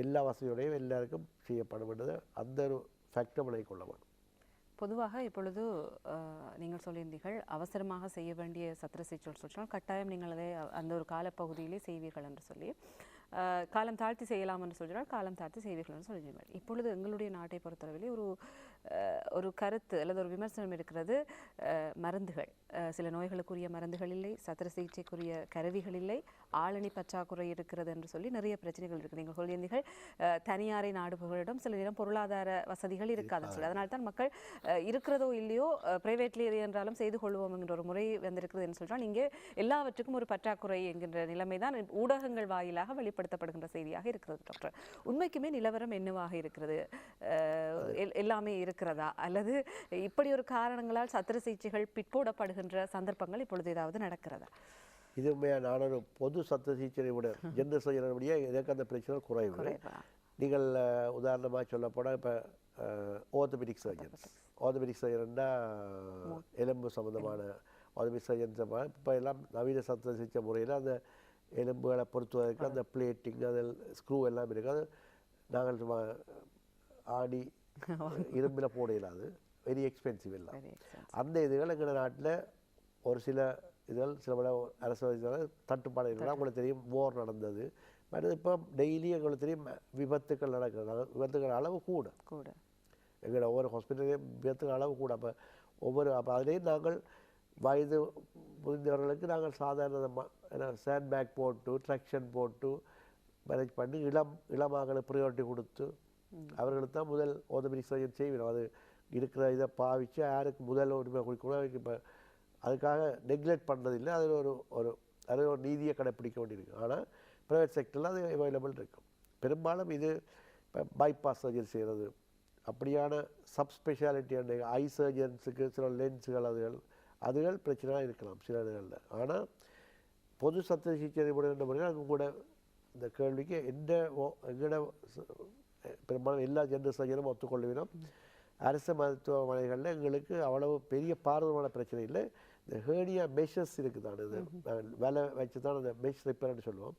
Speaker 2: எல்லா வசதியோடையும் எல்லாருக்கும் செய்யப்படும்ன்றது அந்த ஒரு ஃபேக்டர் விலகி கொள்ள வேணும்.
Speaker 1: பொதுவாக இப்பொழுது நீங்கள் சொல்லியிருந்தீர்கள் அவசரமாக செய்ய வேண்டிய சத்திர சிகிச்சை சொன்னால் கட்டாயம் நீங்கள் அதை அந்த ஒரு காலப்பகுதியிலே செய்வீர்கள் என்று சொல்லி, காலம் தாழ்த்தி செய்யலாம் என்று சொல்கிறால் காலம் தாழ்த்தி செய்வீர்கள் என்று சொல்கிறீர்கள். இப்பொழுது எங்களுடைய நாட்டை பொறுத்தளவிலே ஒரு கருத்து அல்லது ஒரு விமர்சனம் இருக்கிறது. மருந்துகள், சில நோய்களுக்குரிய மருந்துகள் இல்லை, சத்திர சிகிச்சைக்குரிய கருவிகள் இல்லை, ஆளணி பற்றாக்குறை இருக்கிறது என்று சொல்லி நிறைய பிரச்சனைகள் இருக்குது. நீங்கள் சொல்லியிருந்தீர்கள் தனியாரை நாடுபவர்களிடம் சில நேரம் பொருளாதார வசதிகள் இருக்காதுன்னு சொல்லி, அதனால தான் மக்கள் இருக்கிறதோ இல்லையோ பிரைவேட்லி என்றாலும் செய்து கொள்வோம் என்கிற ஒரு முறை வந்திருக்கிறது என்று சொல்றால், இங்கே எல்லாவற்றுக்கும் ஒரு பற்றாக்குறை என்கின்ற நிலைமை தான் ஊடகங்கள் வாயிலாக வெளிப்படுத்தப்படுகின்ற செய்தியாக இருக்கிறது. டாக்டர், உண்மைக்குமே நிலவரம் என்னவாக இருக்கிறது? எல்லாமே இருக்கிறதா அல்லது இப்படி ஒரு காரணங்களால் சத்திர சிகிச்சைகள் பிற்போடப்படுகின்ற சந்தர்ப்பங்கள் இப்பொழுது ஏதாவது நடக்கிறதா?
Speaker 2: இது நான் ஒரு பொது சத்திர சிகிச்சையை விட ஜென்ரல் சர்ஜரியே எனக்கு அந்த பிரச்சனை குறைவு. நீங்கள் உதாரணமாக சொல்ல போனால் இப்போ ஆர்த்தோபெடிக் சர்ஜன்டா எலும்பு சம்மந்தமான ஆர்த்தோபெடிக் சர்ஜன்ஸ் இப்போ எல்லாம் நவீன சத்திர சிகிச்சை முறையில் அந்த எலும்புகளை பொறுத்துவதற்கு அந்த பிளேட்டிங் அதில் ஸ்க்ரூ எல்லாம் இருக்குது. அது நாங்கள் சும்மா ஆடி இரும்பில் போட இல்லாது, வெரி எக்ஸ்பென்சிவ் எல்லாம். அந்த இதுகள் எங்கள் நாட்டில் ஒரு சில இதுகள் சில பல அரசு தட்டுப்பாடு இருந்தால் உங்களுக்கு தெரியும், போர் நடந்தது. மற்றது இப்போ டெய்லி எங்களுக்கு தெரியும் விபத்துக்கள் நடக்கிறது. விபத்துக்கள் அளவு கூட எங்களோட ஒவ்வொரு ஹாஸ்பிட்டலையும் விபத்துக்கள் அளவு கூட. அப்போ அதுலேயும் நாங்கள் வயது முதிர்ந்தவர்களுக்கு நாங்கள் சாதாரண சேண்ட் பேக் போட்டு ட்ராக்ஷன் போட்டு மேனேஜ் பண்ணி இளமாக்களுக்கு ப்ரியாரிட்டி கொடுத்து அவர்களுக்கு தான் முதல் ஆர்த்தோபெடிக் சர்ஜன் செய்யணும். அது இருக்கிற இதை பாவித்து யாருக்கு முதல் உரிமை கொடுக்கணும். இப்போ அதுக்காக நெக்லெக்ட் பண்ணுறதில்லை. அதில் ஒரு நீதியை கடைப்பிடிக்க வேண்டியிருக்கு. ஆனால் ப்ரைவேட் செக்டரில் அது அவைலபிள் இருக்கும். பெரும்பாலும் இது இப்போ பைபாஸ் சர்ஜரி செய்கிறது, அப்படியான சப்ஸ்பெஷாலிட்டி அண்ட் ஐ சர்ஜன்ஸுக்கு சில லென்ஸுகள் அதுகள் பிரச்சனையாக இருக்கலாம் சில இடங்களில். ஆனால் பொது சத்திர சிகிச்சை முறையில் அது கூட இந்த கேள்விக்கு எங்களோட பெரும்பாலும் எல்லா ஜென்ரல் சர்ஜனும் ஒத்துக்கொள்ளுவினோம். அரசு மருத்துவமனைகளில் எங்களுக்கு அவ்வளவு பெரிய பாரதூரமான பிரச்சனை இல்லை. இந்த ஹேர்னியா மெஷஸ் இருக்குது தான், இது வேலை வச்சு தான் அந்த மெஷ் ரிப்பேர்னு சொல்லுவோம்.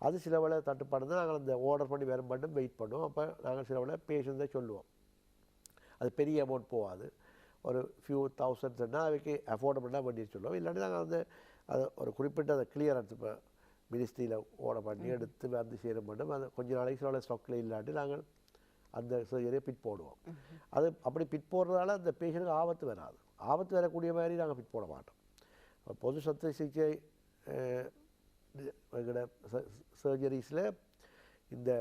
Speaker 2: அது சில வேலை தட்டுப்பாடு தான். நாங்கள் அந்த ஆர்டர் பண்ணி வேறு மட்டும் வெயிட் பண்ணுவோம். அப்போ நாங்கள் சில வேலை பேஷண்ட்ஸை சொல்லுவோம். அது பெரிய அமௌண்ட் போகாது, ஒரு ஃபியூ தௌசண்ட்ஸ்னால் அவைக்கு அஃபோர்டபுளாக பண்ணி சொல்லுவோம். இல்லாட்டி நாங்கள் அது ஒரு குறிப்பிட்ட அந்த கிளியரன்ஸ் இப்போ மினிஸ்ட்ரியில் ஆர்டர் பண்ணி எடுத்து வந்து சேரும் மட்டும் அது கொஞ்சம் நாளைக்கு சில ஸ்டாக்கில் இல்லாட்டி நாங்கள் அந்த சர்ஜரியை பிட் போடுவோம். அது அப்படி பிட் போடுறதால அந்த பேஷண்ட்டுக்கு ஆபத்து வராது. ஆபத்து வரக்கூடிய மாதிரி நாங்கள் பிட் போட மாட்டோம். பொது சத்திர சிகிச்சை எங்களோட சர்ஜரிஸில் இந்த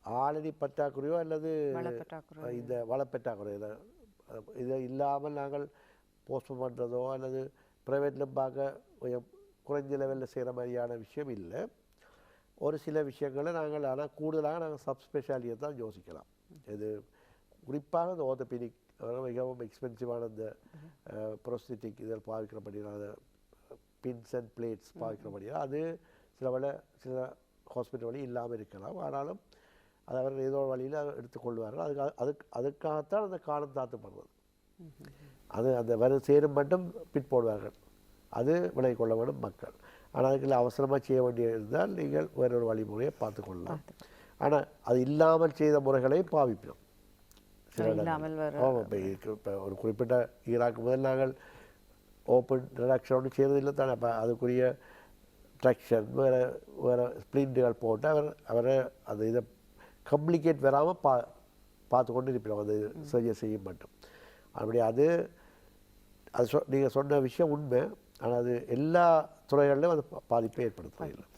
Speaker 2: ஆளணி பற்றாக்குறையோ அல்லது இந்த வளப்பற்றாக்குறை இதை இல்லாமல் நாங்கள் போஸ்ட்போன் பண்ணுறதோ அல்லது ப்ரைவேட்டில் பார்க்க குறைஞ்ச லெவலில் செய்கிற மாதிரியான விஷயம் இல்லை. ஒரு சில விஷயங்களை நாங்கள் ஆனால் கூடுதலாக நாங்கள் சப்ஸ்பெஷாலிட்டியை தான் யோசிக்கலாம். இது குறிப்பாக இந்த ஆர்த்தோபெடிக் மிகவும் எக்ஸ்பென்சிவான இந்த ப்ரோஸ்தெட்டிக் இதில் பாவிக்கிறபடியான பின்ஸ் அண்ட் பிளேட்ஸ் பாவிக்கிறபடியாக அது சில ஹாஸ்பிட்டல் வழி இல்லாமல் இருக்கலாம். ஆனாலும் அது அவர்கள் ஏதோ வழியில் எடுத்துக்கொள்வார்கள். அதுக்காகத்தான் அந்த காலம் தாத்துப்படுறது. அது அந்த சேரும் மட்டும் பிட் போடுவார்கள். அது விலகி கொள்ள வேண்டும் மக்கள். ஆனால் அதுக்கு அவசரமாக செய்ய வேண்டிய இருந்தால் நீங்கள் வேறொரு வழிமுறையை பார்த்துக்கொள்ளலாம். ஆனால் அது இல்லாமல் செய்த முறைகளையும் பாவிப்போம். இப்போ ஒரு குறிப்பிட்ட ஈராக்கு முதல் நாங்கள் ஓப்பன் ரிடக்ஷன் ஒன்றும் செய்யறதில்லை தானே. அப்போ அதுக்குரிய ட்ராக்ஷன் வேறு ஸ்ப்ளிண்டுகள் போட்டு அவரை அந்த இதை கம்ப்ளிகேட் வராமல் பார்த்து கொண்டு இருப்போம் அந்த சர்ஜரி செய்ய மட்டும். அப்படி அது நீங்கள் சொன்ன விஷயம் உண்மை. ஆனால் அது எல்லா துறைகளிலும் அது பாதிப்பை ஏற்படுத்துவதில்லை.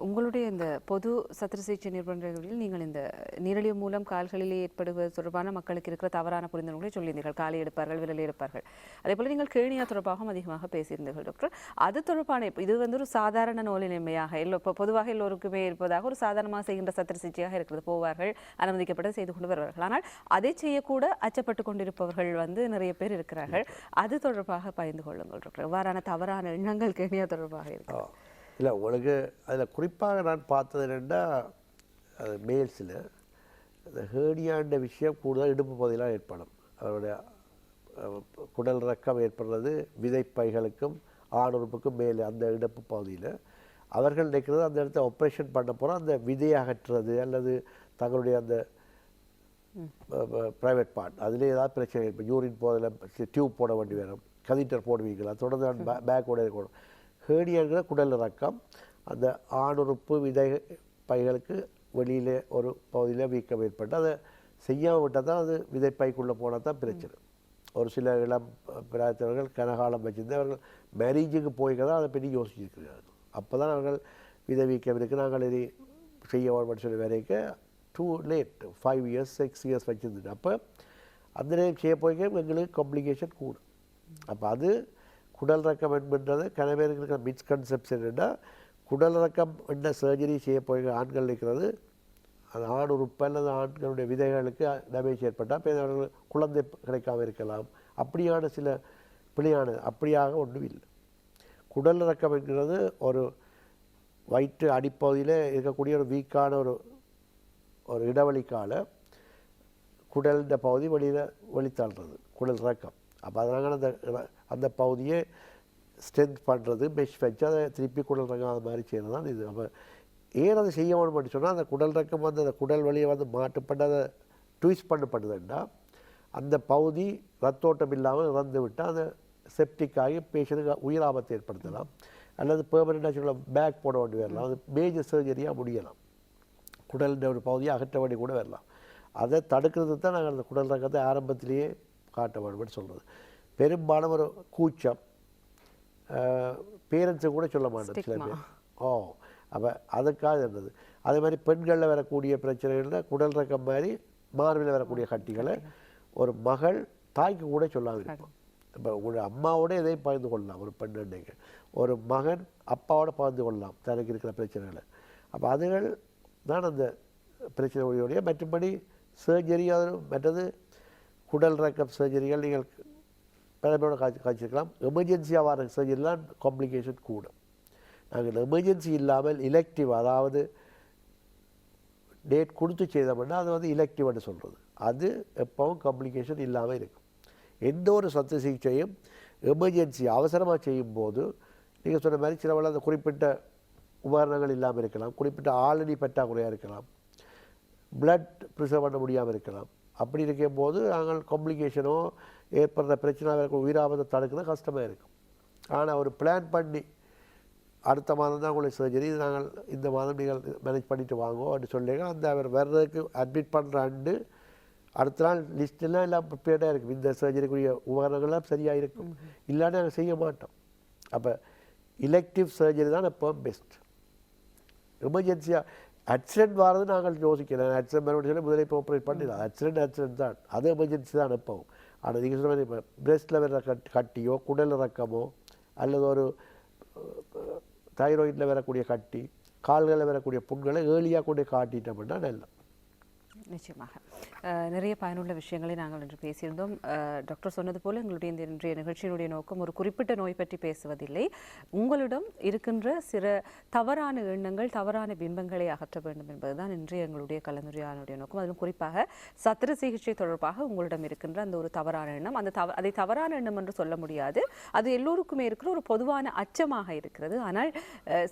Speaker 1: உங்களுடைய இந்த பொது சத்திர சிகிச்சை நிபுணர்களில் நீங்கள் இந்த நீரிழிவு மூலம் கால்களிலே ஏற்படுவது தொடர்பான மக்களுக்கு இருக்கிற தவறான புரிந்துணர்வுகளை சொல்லியிருந்தீர்கள். காலை எடுப்பார்கள், விரல் எடுப்பார்கள். அதே போல் நீங்கள் கேணியா தொடர்பாகவும் அதிகமாக பேசியிருந்தீர்கள் டாக்டர். அது தொடர்பான இது ஒரு சாதாரண நோய் நிலைமையாக இப்போ பொதுவாக எல்லோருக்குமே இருப்பதாக ஒரு சாதாரணமாக செய்கின்ற சத்திர சிகிச்சையாக இருக்கிறது. போவார்கள், அனுமதிக்கப்பட்டு செய்து கொண்டு வருவார்கள். ஆனால் அதை செய்யக்கூட அச்சப்பட்டு கொண்டிருப்பவர்கள் நிறைய பேர் இருக்கிறார்கள். அது தொடர்பாக பகிர்ந்து கொள்ளுங்கள் டாக்டர். இவ்வாறான தவறான எண்ணங்கள் கேணியா தொடர்பாக இருக்கு.
Speaker 2: இல்லை உங்களுக்கு அதில் குறிப்பாக நான் பார்த்தது என்னென்னா அது மேல்ஸில் அந்த ஹேர்னியான்ற விஷயம் கூடுதல் இடுப்பு பகுதியெலாம் ஏற்படும். அவருடைய குடல் ரக்கம் ஏற்படுறது விதைப்பைகளுக்கும் ஆணுறுப்புக்கும் மேலே அந்த இடுப்பு பகுதியில். அவர்கள் நினைக்கிறது அந்த இடத்த ஆப்ரேஷன் பண்ண போகிறோம், அந்த விதையை அகற்றுறது அல்லது தங்களுடைய அந்த ப்ரைவேட் பார்ட் அதில் ஏதாவது பிரச்சனை. இப்போ யூரின் போதில் டியூப் போட வேண்டி வரும், கதீட்டர் போடுவீங்களா, தொடர்ந்து பேக்கோட இருக்கணும். ஹேர்னியாங்கிற குடல் ரக்கம் அந்த ஆணுறுப்பு விதை பைகளுக்கு வெளியில் ஒரு பகுதியில் வீக்கம் ஏற்பட்டு அதை செய்யாமல் விட்டால் தான் அது விதைப்பைக்குள்ளே போனால் தான் பிரச்சனை. ஒரு சில இளம் பிராயத்தவர்கள் கனகாலம் வச்சிருந்து அவர்கள் மேரேஜுக்கு போய்க்கதான் அதை பற்றி யோசிச்சிருக்கிறார்கள். அப்போ தான் அவர்கள் விதை வீக்கம் இருக்குது நாங்கள் இது செய்ய வேணும்னு சொல்லி வரைக்கும் டூ லேட் 5 years 6 years வச்சுருந்துட்டு அப்போ அந்த நேரம் செய்ய போய்க்க எங்களுக்கு காம்ப்ளிகேஷன் கூடும். அப்போ அது குடல் ரக்கம் என்பது கணவருக்கு இருக்கிற மிஸ்கன்செப்ஷன் என்னென்னா குடல் ரக்கம் என்ன சர்ஜரி செய்ய போய் ஆண்கள் இருக்கிறது அது ஆண் உறுப்பு அல்லது ஆண்களுடைய விதைகளுக்கு டேமேஜ் ஏற்பட்டால் இப்போ அவர்கள் குழந்தை கிடைக்காமல் இருக்கலாம். அப்படியான சில பிழையானது அப்படியாக ஒன்றும் இல்லை. குடல் ரக்கம் என்கிறது ஒரு வயிற்று அடிப்பகுதியில் இருக்கக்கூடிய ஒரு வீக்கான ஒரு இடைவெளிக்கால குடல் இந்த பகுதி வெளித்தள்ளுறது குடல் ரக்கம். அப்போ அதனால் அந்த பகுதியை ஸ்ட்ரென்த் பண்ணுறது மெஷ் வச்சு அதை திருப்பி குடல் ரக்கம் அது மாதிரி செய்கிறது தான் இது. அப்போ ஏன் அதை செய்ய வேணும்னு சொன்னால் அந்த குடல் ரக்கம் வந்து அந்த குடல் வழியை வந்து மாட்டுப்பட்டு அதை ட்விஸ்ட் பண்ணப்படுதுன்னா அந்த பகுதி ரத்தோட்டம் இல்லாமல் இறந்து விட்டால் அந்த செப்டிக் ஆகி பேஷண்ட்டுக்கு உயிர் ஆபத்தை ஏற்படுத்தலாம் அல்லது பெர்மனெண்டாக சொல்ல பேக் போட வேண்டி வரலாம். அது மேஜர் சர்ஜரியாக முடியலாம். குடலிൻ്റെ ஒரு பகுதியை அகற்ற வேண்டி கூட வரலாம். அதை தடுக்கிறது தான் நாங்கள் அந்த குடல் ரக்கத்தை ஆரம்பத்திலேயே காட்ட வேணும்னு சொல்கிறது. பெரும்பாலும் ஒரு கூச்சம் பேரண்ட்ஸு கூட சொல்ல மாட்டோம் சில பேர். அப்போ அதுக்காக இருந்தது. அதே மாதிரி பெண்களில் வரக்கூடிய பிரச்சனைகளில் குடல் ரக்கம் மாதிரி மார்பில் வரக்கூடிய கட்டிகளை ஒரு மகள் தாய்க்கு கூட சொல்லாமல் இருக்கும். இப்போ உங்களுடைய அம்மாவோட எதையும் பகிர்ந்து கொள்ளலாம் ஒரு பெண் அன்னைக்கு, ஒரு மகன் அப்பாவோட பகிர்ந்து கொள்ளலாம் தனக்கு இருக்கிற பிரச்சனைகளை. அப்போ அதுகள் தான் அந்த பிரச்சனையுடைய மற்றபடி சர்ஜரி அது மற்றது குடல் ரக்கம் சர்ஜரிகள் நீங்கள் பலரோட காய்ச்சிருக்கலாம். எமர்ஜென்சியாக வர சர்ஜரிலாம் காம்ப்ளிகேஷன் கூடும். நாங்கள் எமர்ஜென்சி இல்லாமல் இலெக்டிவ் அதாவது டேட் கொடுத்து செய்தோம்னா அது வந்து இலெக்டிவ்னு சொல்கிறது. அது எப்பவும் காம்ப்ளிகேஷன் இல்லாமல் இருக்கும். எந்த ஒரு சத்து சிகிச்சையும் எமர்ஜென்சி அவசரமாக செய்யும்போது நீங்கள் சொன்ன மாதிரி சிலவள அந்த குறிப்பிட்ட உபகரணங்கள் இல்லாமல் இருக்கலாம், குறிப்பிட்ட ஆளணி பற்றாக்குறையாக இருக்கலாம், பிளட் ப்ரிசர்வ் பண்ண முடியாமல் இருக்கலாம். அப்படி இருக்கும்போது நாங்கள் காம்ப்ளிகேஷனோ ஏற்படுற பிரச்சனை உயிராபத்தை தடுக்கிறது கஷ்டமாக இருக்கும். ஆனால் ஒரு பிளான் பண்ணி அடுத்த மாதம் தான் உங்களுக்கு சர்ஜரி, நாங்கள் இந்த மாதம் நீங்கள் மேனேஜ் பண்ணிவிட்டு வாங்குவோம் அப்படி சொல்லிங்க அந்த அவர் வர்றதுக்கு அட்மிட் பண்ணுற ஆண்டு அடுத்த நாள் லிஸ்ட்டெல்லாம் எல்லாம் ப்ரிப்பேர்டாக இருக்கும். இந்த சர்ஜரிக்குரிய உபகரணங்கள்லாம் சரியாக இருக்கும், இல்லாட்டி நாங்கள் செய்ய மாட்டோம். அப்போ இலெக்டிவ் சர்ஜரி தான் எப்போ பெஸ்ட். எமர்ஜென்சியாக ஆக்சிடென்ட் வர்றது நாங்கள் யோசிக்கிறேன். ஆக்சிடென்ட் பண்ண சொல்லி முதலே இப்போ ஆப்ரேட் பண்ணிடலாம். ஆக்சிடென்ட் தான், அது எமர்ஜென்சி தான் எப்பவும். ஆனால் நீங்கள் சொன்ன மாதிரி இப்போ பிரெஸ்ட்டில் வர கட்டியோ குடல் ரக்கமோ அல்லது ஒரு தைராய்டில் வரக்கூடிய கட்டி கால்களில் வரக்கூடிய புண்களை ஏர்லியாக கொண்டு காட்டிட்டோம்னா நல்லா.
Speaker 1: நிச்சயமாக நிறைய பயனுள்ள விஷயங்களை நாங்கள் இன்று பேசியிருந்தோம். டாக்டர் சொன்னது போல எங்களுடைய இந்த இன்றைய நிகழ்ச்சியினுடைய நோக்கம் ஒரு குறிப்பிட்ட நோய் பற்றி பேசுவதில்லை. உங்களிடம் இருக்கின்ற சில தவறான எண்ணங்கள் தவறான பிம்பங்களை அகற்ற வேண்டும் என்பதுதான் இன்றைய எங்களுடைய கலந்துரையாடலுடைய நோக்கம். அதிலும் குறிப்பாக சத்திர சிகிச்சை தொடர்பாக உங்களிடம் இருக்கின்ற அந்த ஒரு தவறான எண்ணம், அதை தவறான எண்ணம் என்று சொல்ல முடியாது, அது எல்லோருக்குமே இருக்கிற ஒரு பொதுவான அச்சமாக இருக்கிறது. ஆனால்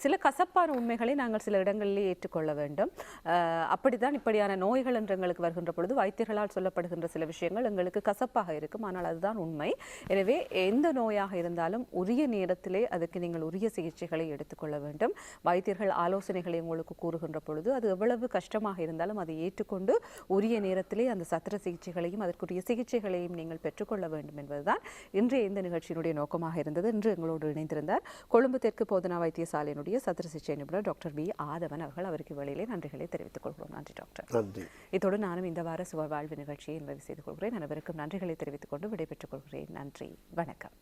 Speaker 1: சில கசப்பான உண்மைகளை நாங்கள் சில இடங்களிலே ஏற்றுக்கொள்ள வேண்டும். அப்படித்தான் இப்படியான நோய்கள் எங்களுக்கு வருகின்ற பொழுது வைத்தியர்களால் சொல்லப்படுகின்ற சில விஷயங்கள் எங்களுக்கு கசப்பாக இருக்கும், ஆனால் அதுதான் உண்மை. எனவே எந்த நோயாக இருந்தாலும் உரிய நேரத்திலே அதுக்கு நீங்கள் உரிய சிகிச்சைகளை எடுத்துக்கொள்ள வேண்டும். வைத்தியர்கள் ஆலோசனைகளை உங்களுக்கு கூறுகின்ற பொழுது அது எவ்வளவு கஷ்டமாக இருந்தாலும் அதை ஏற்றுக்கொண்டு உரிய நேரத்திலே அந்த சத்திர சிகிச்சைகளையும் அதற்குரிய சிகிச்சைகளையும் நீங்கள் பெற்றுக்கொள்ள வேண்டும் என்பதுதான் இன்றைய இந்த நிகழ்ச்சியினுடைய நோக்கமாக இருந்தது. இன்று எங்களோடு இணைந்திருந்தார் கொழும்பு தெற்கு போதனா வைத்தியசாலையினுடைய சத்திர சிகிச்சை நிபுணர் டாக்டர் வி ஆதவன் அவர்கள். அவருக்கு வேளையிலே நன்றிகளை தெரிவித்துக் கொள்கிறோம். நன்றி டாக்டர்.
Speaker 2: நன்றி.
Speaker 1: இதோடு நானும் இந்த வார சுகவாழ்வு நிகழ்ச்சியை நிறைவு செய்து கொள்கிறேன். அனைவருக்கும் நன்றிகளை தெரிவித்துக் கொண்டு விடைபெற்றுக் கொள்கிறேன். நன்றி, வணக்கம்.